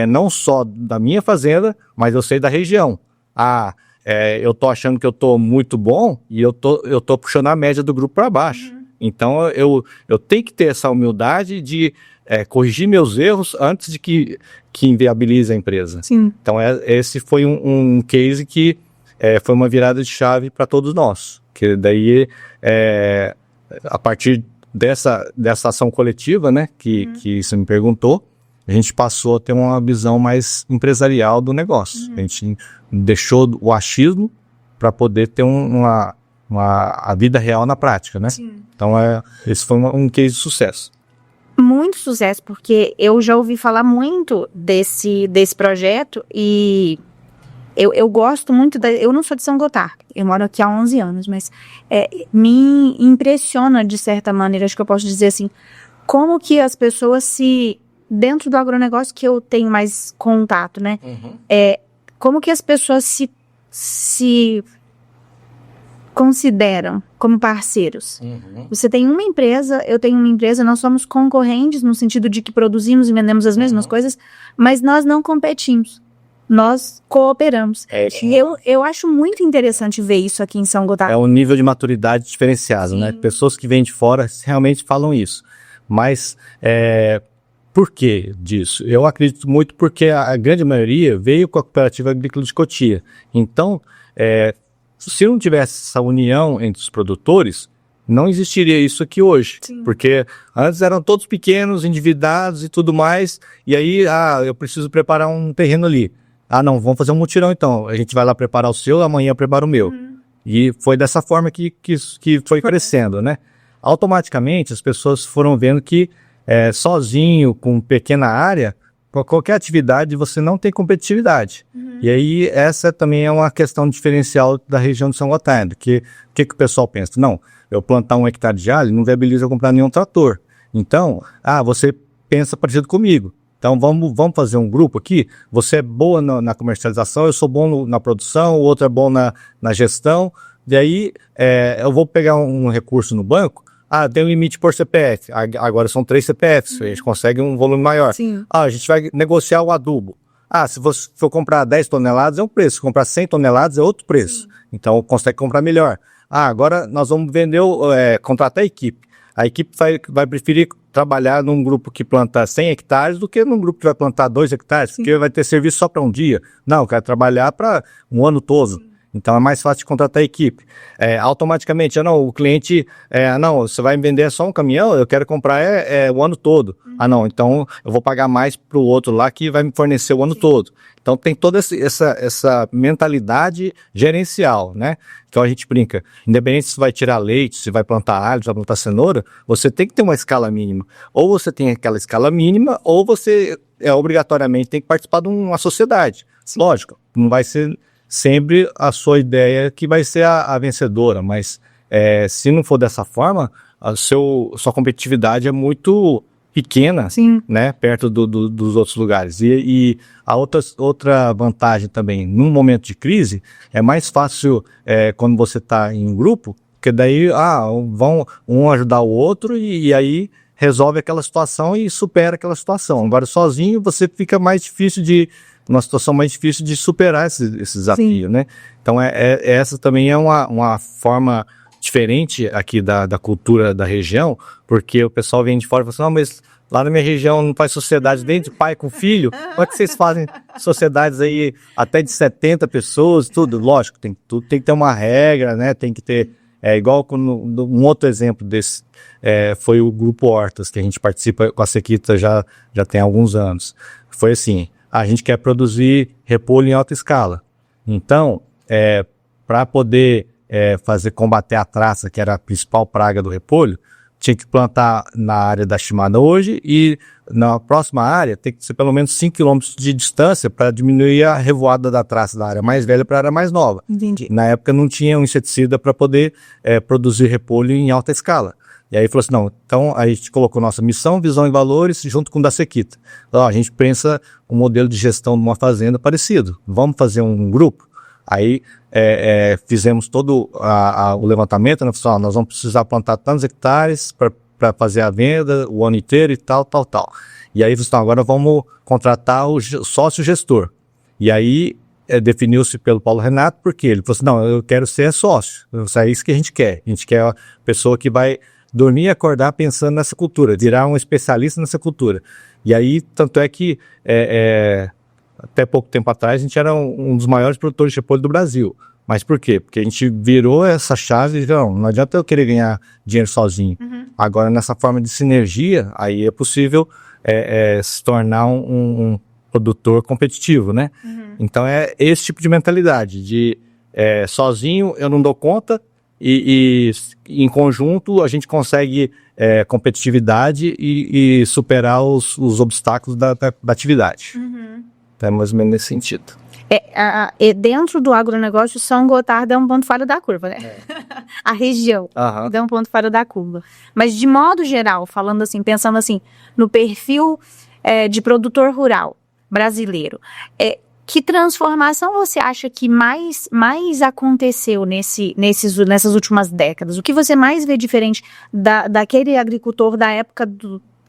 não só da minha fazenda, mas eu sei da região. Eu tô achando que eu tô muito bom e eu tô puxando a média do grupo para baixo. Então, eu tenho que ter essa humildade de corrigir meus erros antes de que inviabilize a empresa. Sim. Então, esse foi um case que foi uma virada de chave para todos nós. Que daí, a partir dessa ação coletiva, né, que você me perguntou, a gente passou a ter uma visão mais empresarial do negócio. A gente deixou o achismo para poder ter a vida real na prática, né? Sim. Então, esse foi um case de sucesso. Muito sucesso, porque eu já ouvi falar muito desse projeto e eu gosto muito eu não sou de São Gotardo, eu moro aqui há 11 anos, mas me impressiona de certa maneira, acho que eu posso dizer assim, como que as pessoas dentro do agronegócio que eu tenho mais contato, né? Como que as pessoas se consideram como parceiros. Você tem uma empresa, eu tenho uma empresa, nós somos concorrentes no sentido de que produzimos e vendemos as mesmas coisas, mas nós não competimos. Nós cooperamos. E eu acho muito interessante ver isso aqui em São Gotardo. É um nível de maturidade diferenciado, né? Pessoas que vêm de fora realmente falam isso. Mas... por que disso? Eu acredito muito porque a grande maioria veio com a Cooperativa Agrícola de Cotia. Então, se não tivesse essa união entre os produtores, não existiria isso aqui hoje. Sim. Porque antes eram todos pequenos, endividados e tudo mais, e aí, eu preciso preparar um terreno ali. Não, vamos fazer um mutirão então. A gente vai lá preparar o seu, amanhã eu preparo o meu. E foi dessa forma que foi crescendo, né? Automaticamente, as pessoas foram vendo que sozinho, com pequena área, para qualquer atividade você não tem competitividade. E aí essa também é uma questão diferencial da região de São Gotardo, que o pessoal pensa? Não, eu plantar 1 hectare de alho não viabiliza eu comprar nenhum trator. Então, você pensa parecido comigo. Então vamos fazer um grupo aqui, você é boa na comercialização, eu sou bom na produção, o outro é bom na gestão, e aí eu vou pegar um recurso no banco, tem um limite por CPF, agora são 3 CPFs, a gente consegue um volume maior. Sim. A gente vai negociar o adubo. Se você for comprar 10 toneladas é um preço, se comprar 100 toneladas é outro preço. Sim. Então consegue comprar melhor. Agora nós vamos vender, contratar a equipe. A equipe vai preferir trabalhar num grupo que planta 100 hectares do que num grupo que vai plantar 2 hectares, Sim. porque vai ter serviço só para um dia. Não, eu quero trabalhar para um ano todo. Sim. Então é mais fácil de contratar a equipe. Automaticamente, o cliente, você vai me vender só um caminhão, eu quero comprar o ano todo. Não, então eu vou pagar mais para o outro lá que vai me fornecer o ano todo. Então tem toda essa mentalidade gerencial, né? Então a gente brinca, independente se vai tirar leite, se vai plantar alho, se vai plantar cenoura, você tem que ter uma escala mínima. Ou você tem aquela escala mínima, ou você obrigatoriamente tem que participar de uma sociedade. Lógico, não vai ser sempre a sua ideia que vai ser a vencedora, mas se não for dessa forma, sua competitividade é muito pequena, Sim. né, perto dos outros lugares. E a outra vantagem também, num momento de crise, é mais fácil quando você está em grupo, porque daí vão um ajudar o outro e aí resolve aquela situação e supera aquela situação. Agora, sozinho, você fica numa situação mais difícil de superar esse desafio, Sim. né? Então, essa também é uma forma diferente aqui da cultura da região, porque o pessoal vem de fora e fala assim, não, mas lá na minha região não faz sociedade nem de pai com filho, como é que vocês fazem sociedades aí até de 70 pessoas, tudo? Lógico, tudo tem que ter uma regra, né, tem que ter, igual um outro exemplo desse, foi o Grupo Hortas, que a gente participa com a Sequita já tem alguns anos. Foi assim, a gente quer produzir repolho em alta escala, então, para poder combater a traça, que era a principal praga do repolho, tinha que plantar na área da estimada hoje e na próxima área tem que ser pelo menos 5 km de distância para diminuir a revoada da traça da área mais velha para a área mais nova. Entendi. Na época não tinha um inseticida para poder produzir repolho em alta escala. E aí falou assim, não, então a gente colocou nossa missão, visão e valores junto com o da Sequita. Então, a gente pensa um modelo de gestão de uma fazenda parecido. Vamos fazer um grupo? Aí fizemos todo o levantamento, né? Nós vamos precisar plantar tantos hectares para fazer a venda o ano inteiro e tal. E aí, agora vamos contratar o sócio gestor. E aí definiu-se pelo Paulo Renato, porque ele falou assim, não, eu quero ser sócio. É isso que a gente quer. A gente quer a pessoa que vai dormir e acordar pensando nessa cultura, virar um especialista nessa cultura. E aí, tanto é que até pouco tempo atrás, a gente era um dos maiores produtores de repolho do Brasil. Mas por quê? Porque a gente virou essa chave e não adianta eu querer ganhar dinheiro sozinho. Uhum. Agora, nessa forma de sinergia, aí é possível se tornar um produtor competitivo, né? Uhum. Então, é esse tipo de mentalidade, de sozinho eu não dou conta e em conjunto a gente consegue competitividade e superar os obstáculos da atividade. Uhum. É mais ou menos nesse sentido. Dentro do agronegócio, São Gotardo é um ponto fora da curva, né? A região é um ponto fora da curva. Mas, de modo geral, falando assim, pensando assim, no perfil de produtor rural brasileiro, que transformação você acha que mais aconteceu nessas últimas décadas? O que você mais vê diferente daquele agricultor da época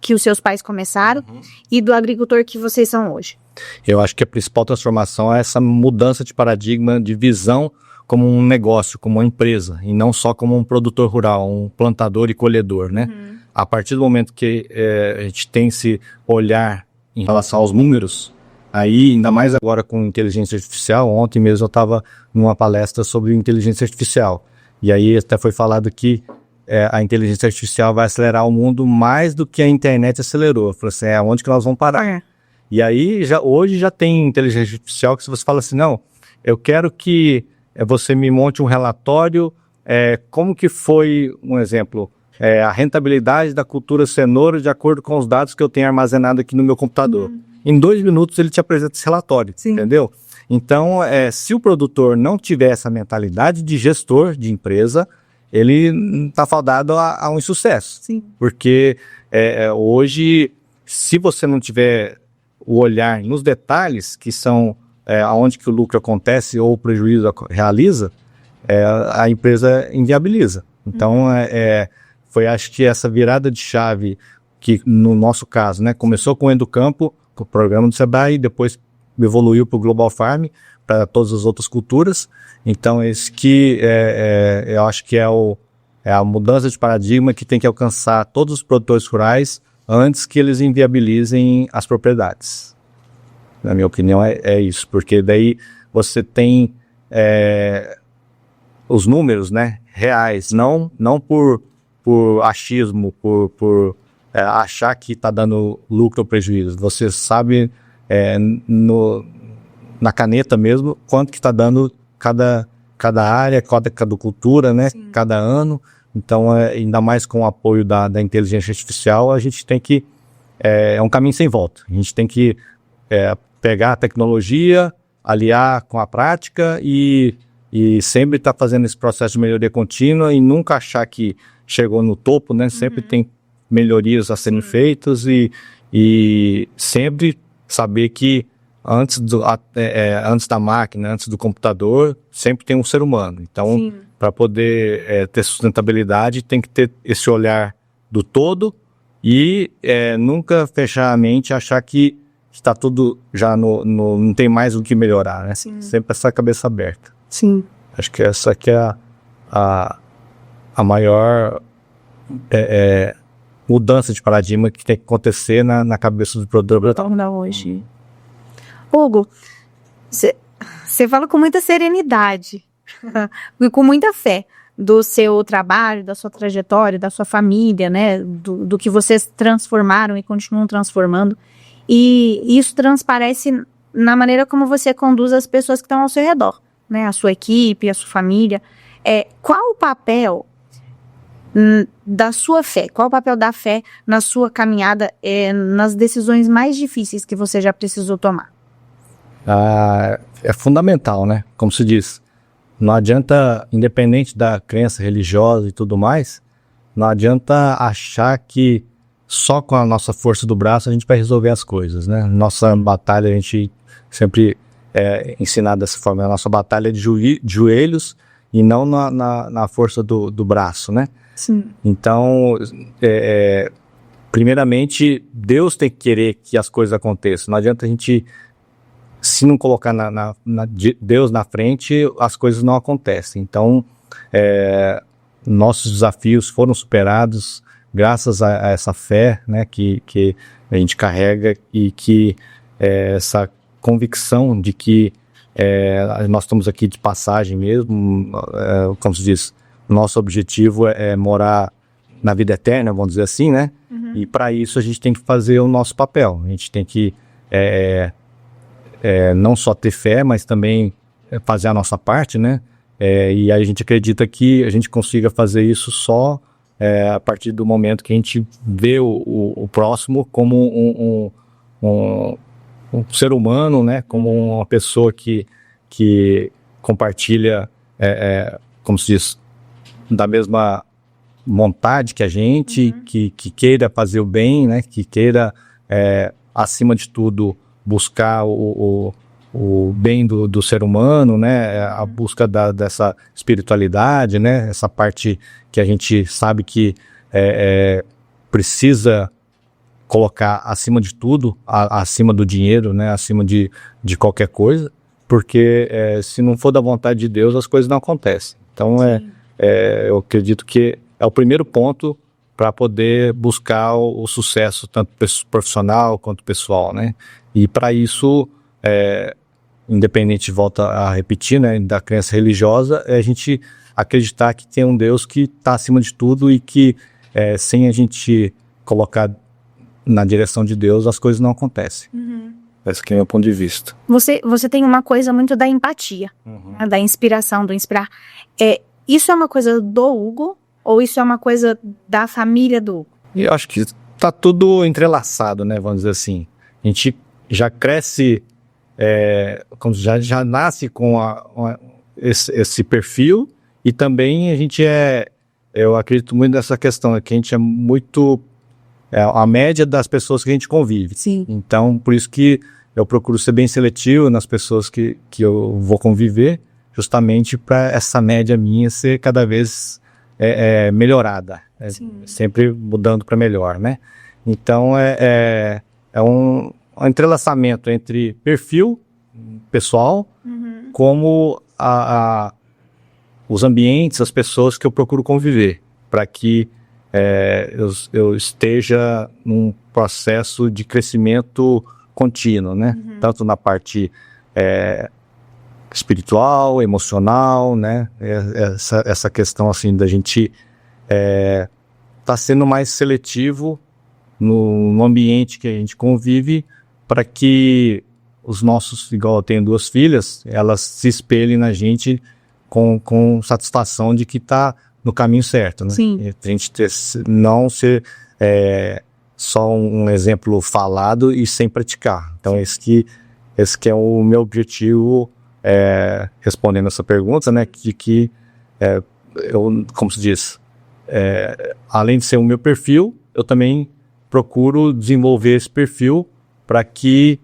que os seus pais começaram e do agricultor que vocês são hoje? Eu acho que a principal transformação é essa mudança de paradigma, de visão como um negócio, como uma empresa, e não só como um produtor rural, um plantador e colhedor, né? Uhum. A partir do momento que a gente tem esse olhar em relação aos números, aí, ainda mais agora com inteligência artificial, ontem mesmo eu estava numa palestra sobre inteligência artificial, e aí até foi falado que a inteligência artificial vai acelerar o mundo mais do que a internet acelerou. Eu falei assim, onde que nós vamos parar? E aí, hoje já tem inteligência artificial que se você fala assim, não, eu quero que você me monte um relatório, como que foi, um exemplo, a rentabilidade da cultura cenoura de acordo com os dados que eu tenho armazenado aqui no meu computador. Em 2 minutos ele te apresenta esse relatório, entendeu? Então, se o produtor não tiver essa mentalidade de gestor de empresa, ele está fadado a um insucesso. Sim. Porque hoje, se você não tiver o olhar nos detalhes, que são aonde que o lucro acontece ou o prejuízo realiza, a empresa inviabiliza. Então, foi acho que essa virada de chave que, no nosso caso, né, começou com o Educampo, com o programa do Sebrae, e depois evoluiu para o Global Farm, para todas as outras culturas. Então, esse que eu acho que é a mudança de paradigma que tem que alcançar todos os produtores rurais antes que eles inviabilizem as propriedades. Na minha opinião, é isso, porque daí você tem os números, né, reais, não por achismo, por achar que está dando lucro ou prejuízo. Você sabe na caneta mesmo quanto que está dando cada área, cada cultura, né, cada ano. Então, ainda mais com o apoio da inteligência artificial, a gente tem que... É um caminho sem volta. A gente tem que pegar a tecnologia, aliar com a prática e sempre estar fazendo esse processo de melhoria contínua e nunca achar que chegou no topo, né? Sempre tem melhorias a serem feitas e sempre saber que antes da máquina, antes do computador, sempre tem um ser humano. Então, para poder ter sustentabilidade, tem que ter esse olhar do todo e nunca fechar a mente e achar que está tudo já não tem mais o que melhorar, né? Sempre essa cabeça aberta. Sim. Acho que essa aqui é a maior mudança de paradigma que tem que acontecer na cabeça do produtor. Hoje. Hugo, você fala com muita serenidade e com muita fé do seu trabalho, da sua trajetória, da sua família, né, do que vocês transformaram e continuam transformando, e isso transparece na maneira como você conduz as pessoas que estão ao seu redor, né, a sua equipe, a sua família. Qual o papel da sua fé, qual o papel da fé na sua caminhada, nas decisões mais difíceis que você já precisou tomar? É fundamental, né? Como se diz, não adianta, independente da crença religiosa e tudo mais, não adianta achar que só com a nossa força do braço a gente vai resolver as coisas, né? Nossa batalha, a gente sempre é ensinado dessa forma, a nossa batalha é de joelhos e não na força do braço, né? Sim. Então, primeiramente, Deus tem que querer que as coisas aconteçam. Não adianta a gente, se não colocar Deus na frente, as coisas não acontecem. Então, nossos desafios foram superados graças a essa fé, né, que a gente carrega, e que essa convicção de que nós estamos aqui de passagem mesmo, como se diz, nosso objetivo é morar na vida eterna, vamos dizer assim, né? Uhum. E para isso a gente tem que fazer o nosso papel. A gente tem que não só ter fé, mas também fazer a nossa parte, né? E a gente acredita que a gente consiga fazer isso só a partir do momento que a gente vê o próximo como um ser humano, né? Como uma pessoa que compartilha, como se diz, da mesma vontade que a gente, uhum. que queira fazer o bem, né? Que queira, acima de tudo, buscar o bem do ser humano, né? A busca dessa espiritualidade, né? Essa parte que a gente sabe que precisa colocar acima de tudo, acima do dinheiro, né? Acima de qualquer coisa, porque se não for da vontade de Deus, as coisas não acontecem. Então, eu acredito que é o primeiro ponto para poder buscar o sucesso, tanto profissional quanto pessoal, né? E para isso, independente, volta a repetir, né, da crença religiosa, é a gente acreditar que tem um Deus que está acima de tudo e que sem a gente colocar na direção de Deus, as coisas não acontecem. Uhum. Esse que é o meu ponto de vista. Você tem uma coisa muito da empatia, uhum. né, da inspiração, do inspirar. Isso é uma coisa do Hugo ou isso é uma coisa da família do Hugo? Eu acho que está tudo entrelaçado, né? Vamos dizer assim. A gente já cresce, já nasce com esse perfil, e também a gente eu acredito muito nessa questão, que a gente é muito a média das pessoas que a gente convive. Sim. Então, por isso que eu procuro ser bem seletivo nas pessoas que eu vou conviver, justamente para essa média minha ser cada vez melhorada, sempre mudando para melhor, né? Então é um entrelaçamento entre perfil pessoal, uhum. como os ambientes, as pessoas que eu procuro conviver, para que eu esteja num processo de crescimento contínuo, né? Uhum. Tanto na parte espiritual, emocional, né? Essa questão assim da gente tá sendo mais seletivo no ambiente que a gente convive, para que os nossos, igual eu tenho 2 filhas, elas se espelhem na gente com satisfação de que tá no caminho certo, né? Sim. A gente não ser só um exemplo falado e sem praticar. Então esse que é o meu objetivo, respondendo essa pergunta, né, de que eu, como se diz, além de ser o meu perfil, eu também procuro desenvolver esse perfil para que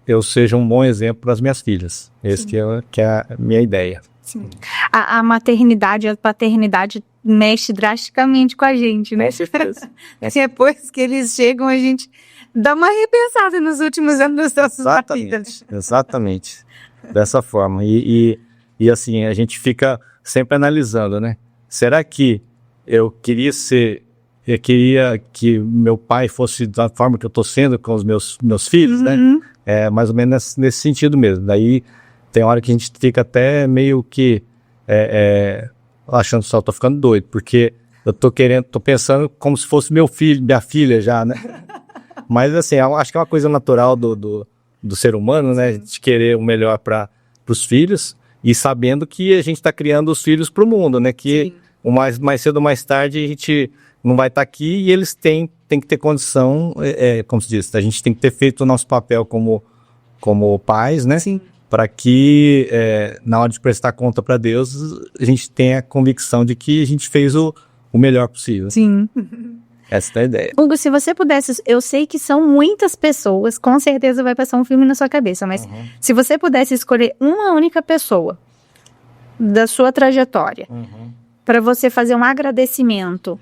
eu seja um bom exemplo para as minhas filhas. Esse que é a minha ideia. Sim. A maternidade e a paternidade mexe drasticamente com a gente, né? Com certeza. Depois que eles chegam, a gente dá uma repensada nos últimos anos das nossas vidas. Exatamente. Dessa forma. E assim, a gente fica sempre analisando, né? será que eu queria que meu pai fosse da forma que eu estou sendo com os meus filhos, né? É mais ou menos nesse sentido mesmo. Daí tem hora que a gente fica até meio que achando só, tô ficando doido, porque eu tô pensando como se fosse meu filho, minha filha já, né? Mas assim, eu acho que é uma coisa natural do ser humano, né? De querer o melhor para os filhos e sabendo que a gente está criando os filhos para o mundo, né? Que mais cedo ou mais tarde a gente não vai estar aqui e eles têm que ter condição, como se diz, a gente tem que ter feito o nosso papel como pais, né? Sim. Para que na hora de prestar conta para Deus, a gente tenha a convicção de que a gente fez o melhor possível. Sim. Essa é a ideia. Hugo, se você pudesse, eu sei que são muitas pessoas, com certeza vai passar um filme na sua cabeça, mas se você pudesse escolher uma única pessoa da sua trajetória, para você fazer um agradecimento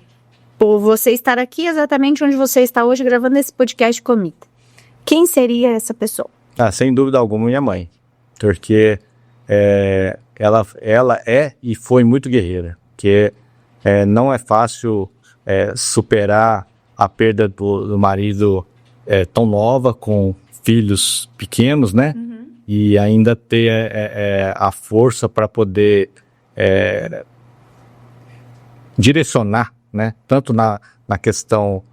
por você estar aqui exatamente onde você está hoje gravando esse podcast comigo, quem seria essa pessoa? Sem dúvida alguma, minha mãe. Porque ela é e foi muito guerreira. Porque não é fácil superar a perda do marido tão nova, com filhos pequenos, né? E ainda ter a força para poder direcionar, né? Tanto na questão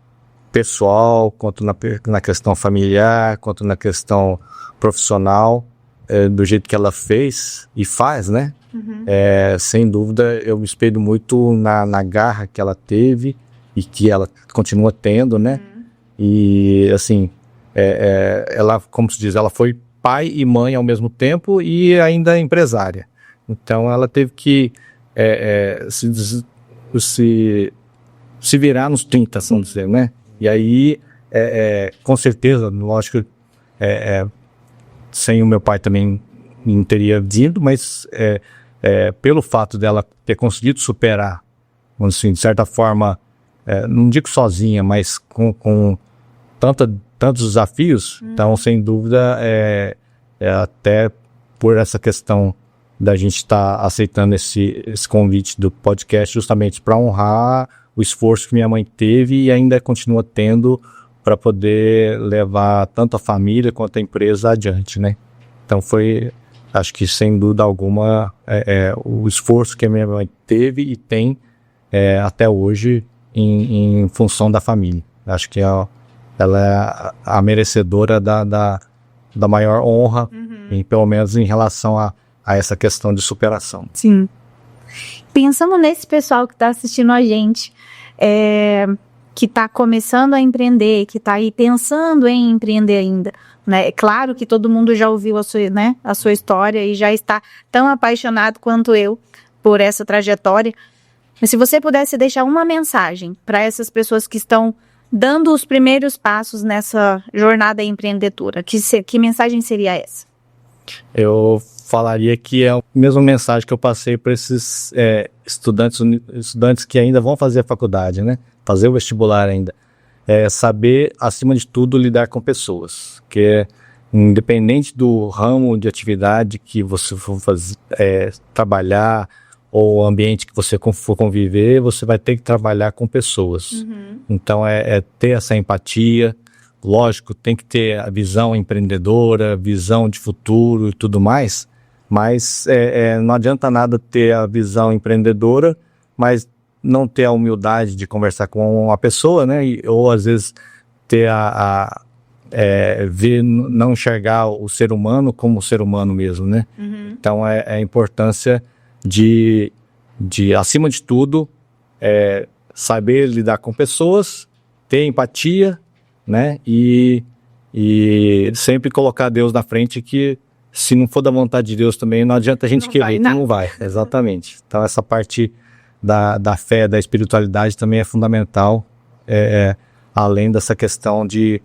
pessoal, quanto na questão familiar, quanto na questão profissional, do jeito que ela fez e faz, né? Sem dúvida, eu me espelho muito na garra que ela teve e que ela continua tendo, né? E, assim, ela, como se diz, ela foi pai e mãe ao mesmo tempo e ainda empresária. Então, ela teve que se virar nos 30, vamos dizer, né? E aí, com certeza, lógico, sem o meu pai também não teria vindo, mas pelo fato dela ter conseguido superar, assim, de certa forma, não digo sozinha, mas com tantos desafios, então, sem dúvida, até por essa questão da gente estar aceitando esse convite do podcast justamente para honrar o esforço que minha mãe teve e ainda continua tendo para poder levar tanto a família quanto a empresa adiante, né? Então acho que sem dúvida alguma, o esforço que a minha mãe teve e tem até hoje em função da família. Acho que ela é a merecedora da maior honra, pelo menos em relação a essa questão de superação. Sim. Pensando nesse pessoal que está assistindo a gente, que está começando a empreender, que está aí pensando em empreender ainda, né? É claro que todo mundo já ouviu a sua história e já está tão apaixonado quanto eu por essa trajetória. Mas se você pudesse deixar uma mensagem para essas pessoas que estão dando os primeiros passos nessa jornada empreendedora, que mensagem seria essa? Eu falaria que é a mesma mensagem que eu passei para esses estudantes que ainda vão fazer a faculdade, né? Fazer o vestibular ainda. Saber, acima de tudo, lidar com pessoas. Que independente do ramo de atividade que você for trabalhar ou o ambiente que você for conviver, você vai ter que trabalhar com pessoas. Então, ter essa empatia. Lógico, tem que ter a visão empreendedora, visão de futuro e tudo mais, mas não adianta nada ter a visão empreendedora, mas não ter a humildade de conversar com uma pessoa, né? Ou às vezes ter não enxergar o ser humano como o ser humano mesmo, né? Então a importância de acima de tudo, saber lidar com pessoas, ter empatia, né? E sempre colocar Deus na frente, que se não for da vontade de Deus também, não adianta a gente querer, não vai. Exatamente. Então essa parte da fé, da espiritualidade também é fundamental, além dessa questão de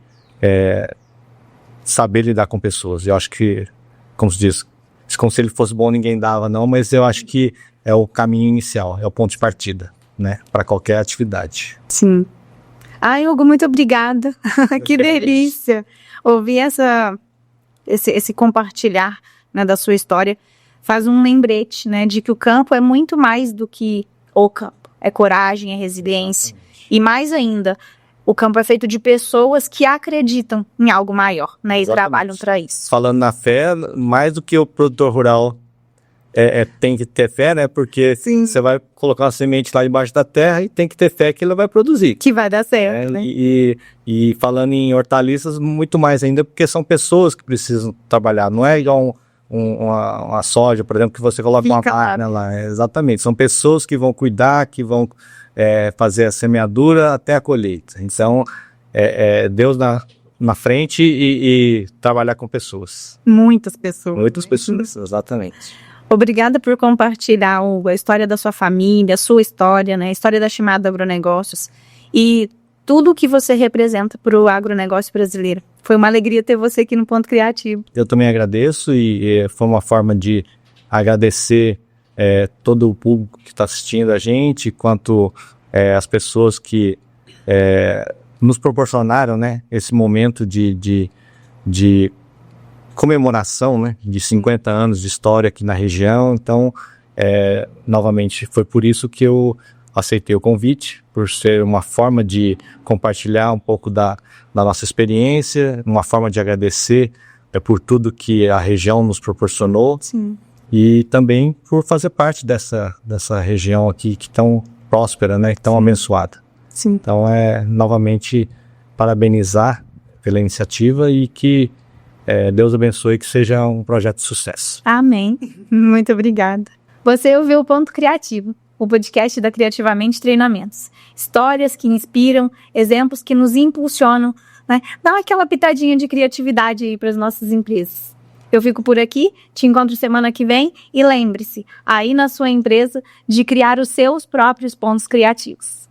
saber lidar com pessoas. Eu acho que, como se diz, se conselho fosse bom ninguém dava não, mas eu acho que é o caminho inicial, é o ponto de partida, né? Para qualquer atividade. Sim. Ai, Hugo, muito obrigada. Que delícia ouvir esse compartilhar, né, da sua história. Faz um lembrete, né, de que o campo é muito mais do que o campo. É coragem, é resiliência. E mais ainda, o campo é feito de pessoas que acreditam em algo maior, né? E trabalham para isso. Falando na fé, mais do que o produtor rural tem que ter fé, né? Porque você vai colocar uma semente lá embaixo da terra e tem que ter fé que ela vai produzir. Que vai dar certo, né? E falando em hortaliças, muito mais ainda, porque são pessoas que precisam trabalhar. Não é igual uma soja, por exemplo, que você coloca uma máquina lá. Exatamente. São pessoas que vão cuidar, que vão fazer a semeadura até a colheita. Então, Deus na frente e trabalhar com pessoas. Muitas pessoas. Muitas pessoas, exatamente. Obrigada por compartilhar a história da sua família, a sua história, né? A história da Shimada Agronegócios e tudo o que você representa para o agronegócio brasileiro. Foi uma alegria ter você aqui no Ponto Criativo. Eu também agradeço e foi uma forma de agradecer todo o público que está assistindo a gente, quanto as pessoas que nos proporcionaram, né, esse momento de comemoração, né, de 50 anos de história aqui na região. Então, novamente, foi por isso que eu aceitei o convite, por ser uma forma de compartilhar um pouco da nossa experiência, uma forma de agradecer por tudo que a região nos proporcionou. Sim. E também por fazer parte dessa região aqui que tão próspera, né, tão abençoada. Sim. Então, novamente, parabenizar pela iniciativa e que Deus abençoe, que seja um projeto de sucesso. Amém. Muito obrigada. Você ouviu o Ponto Criativo, o podcast da Criativamente Treinamentos. Histórias que inspiram, exemplos que nos impulsionam, né? Dá aquela pitadinha de criatividade aí para as nossas empresas. Eu fico por aqui, te encontro semana que vem e lembre-se, aí na sua empresa, de criar os seus próprios pontos criativos.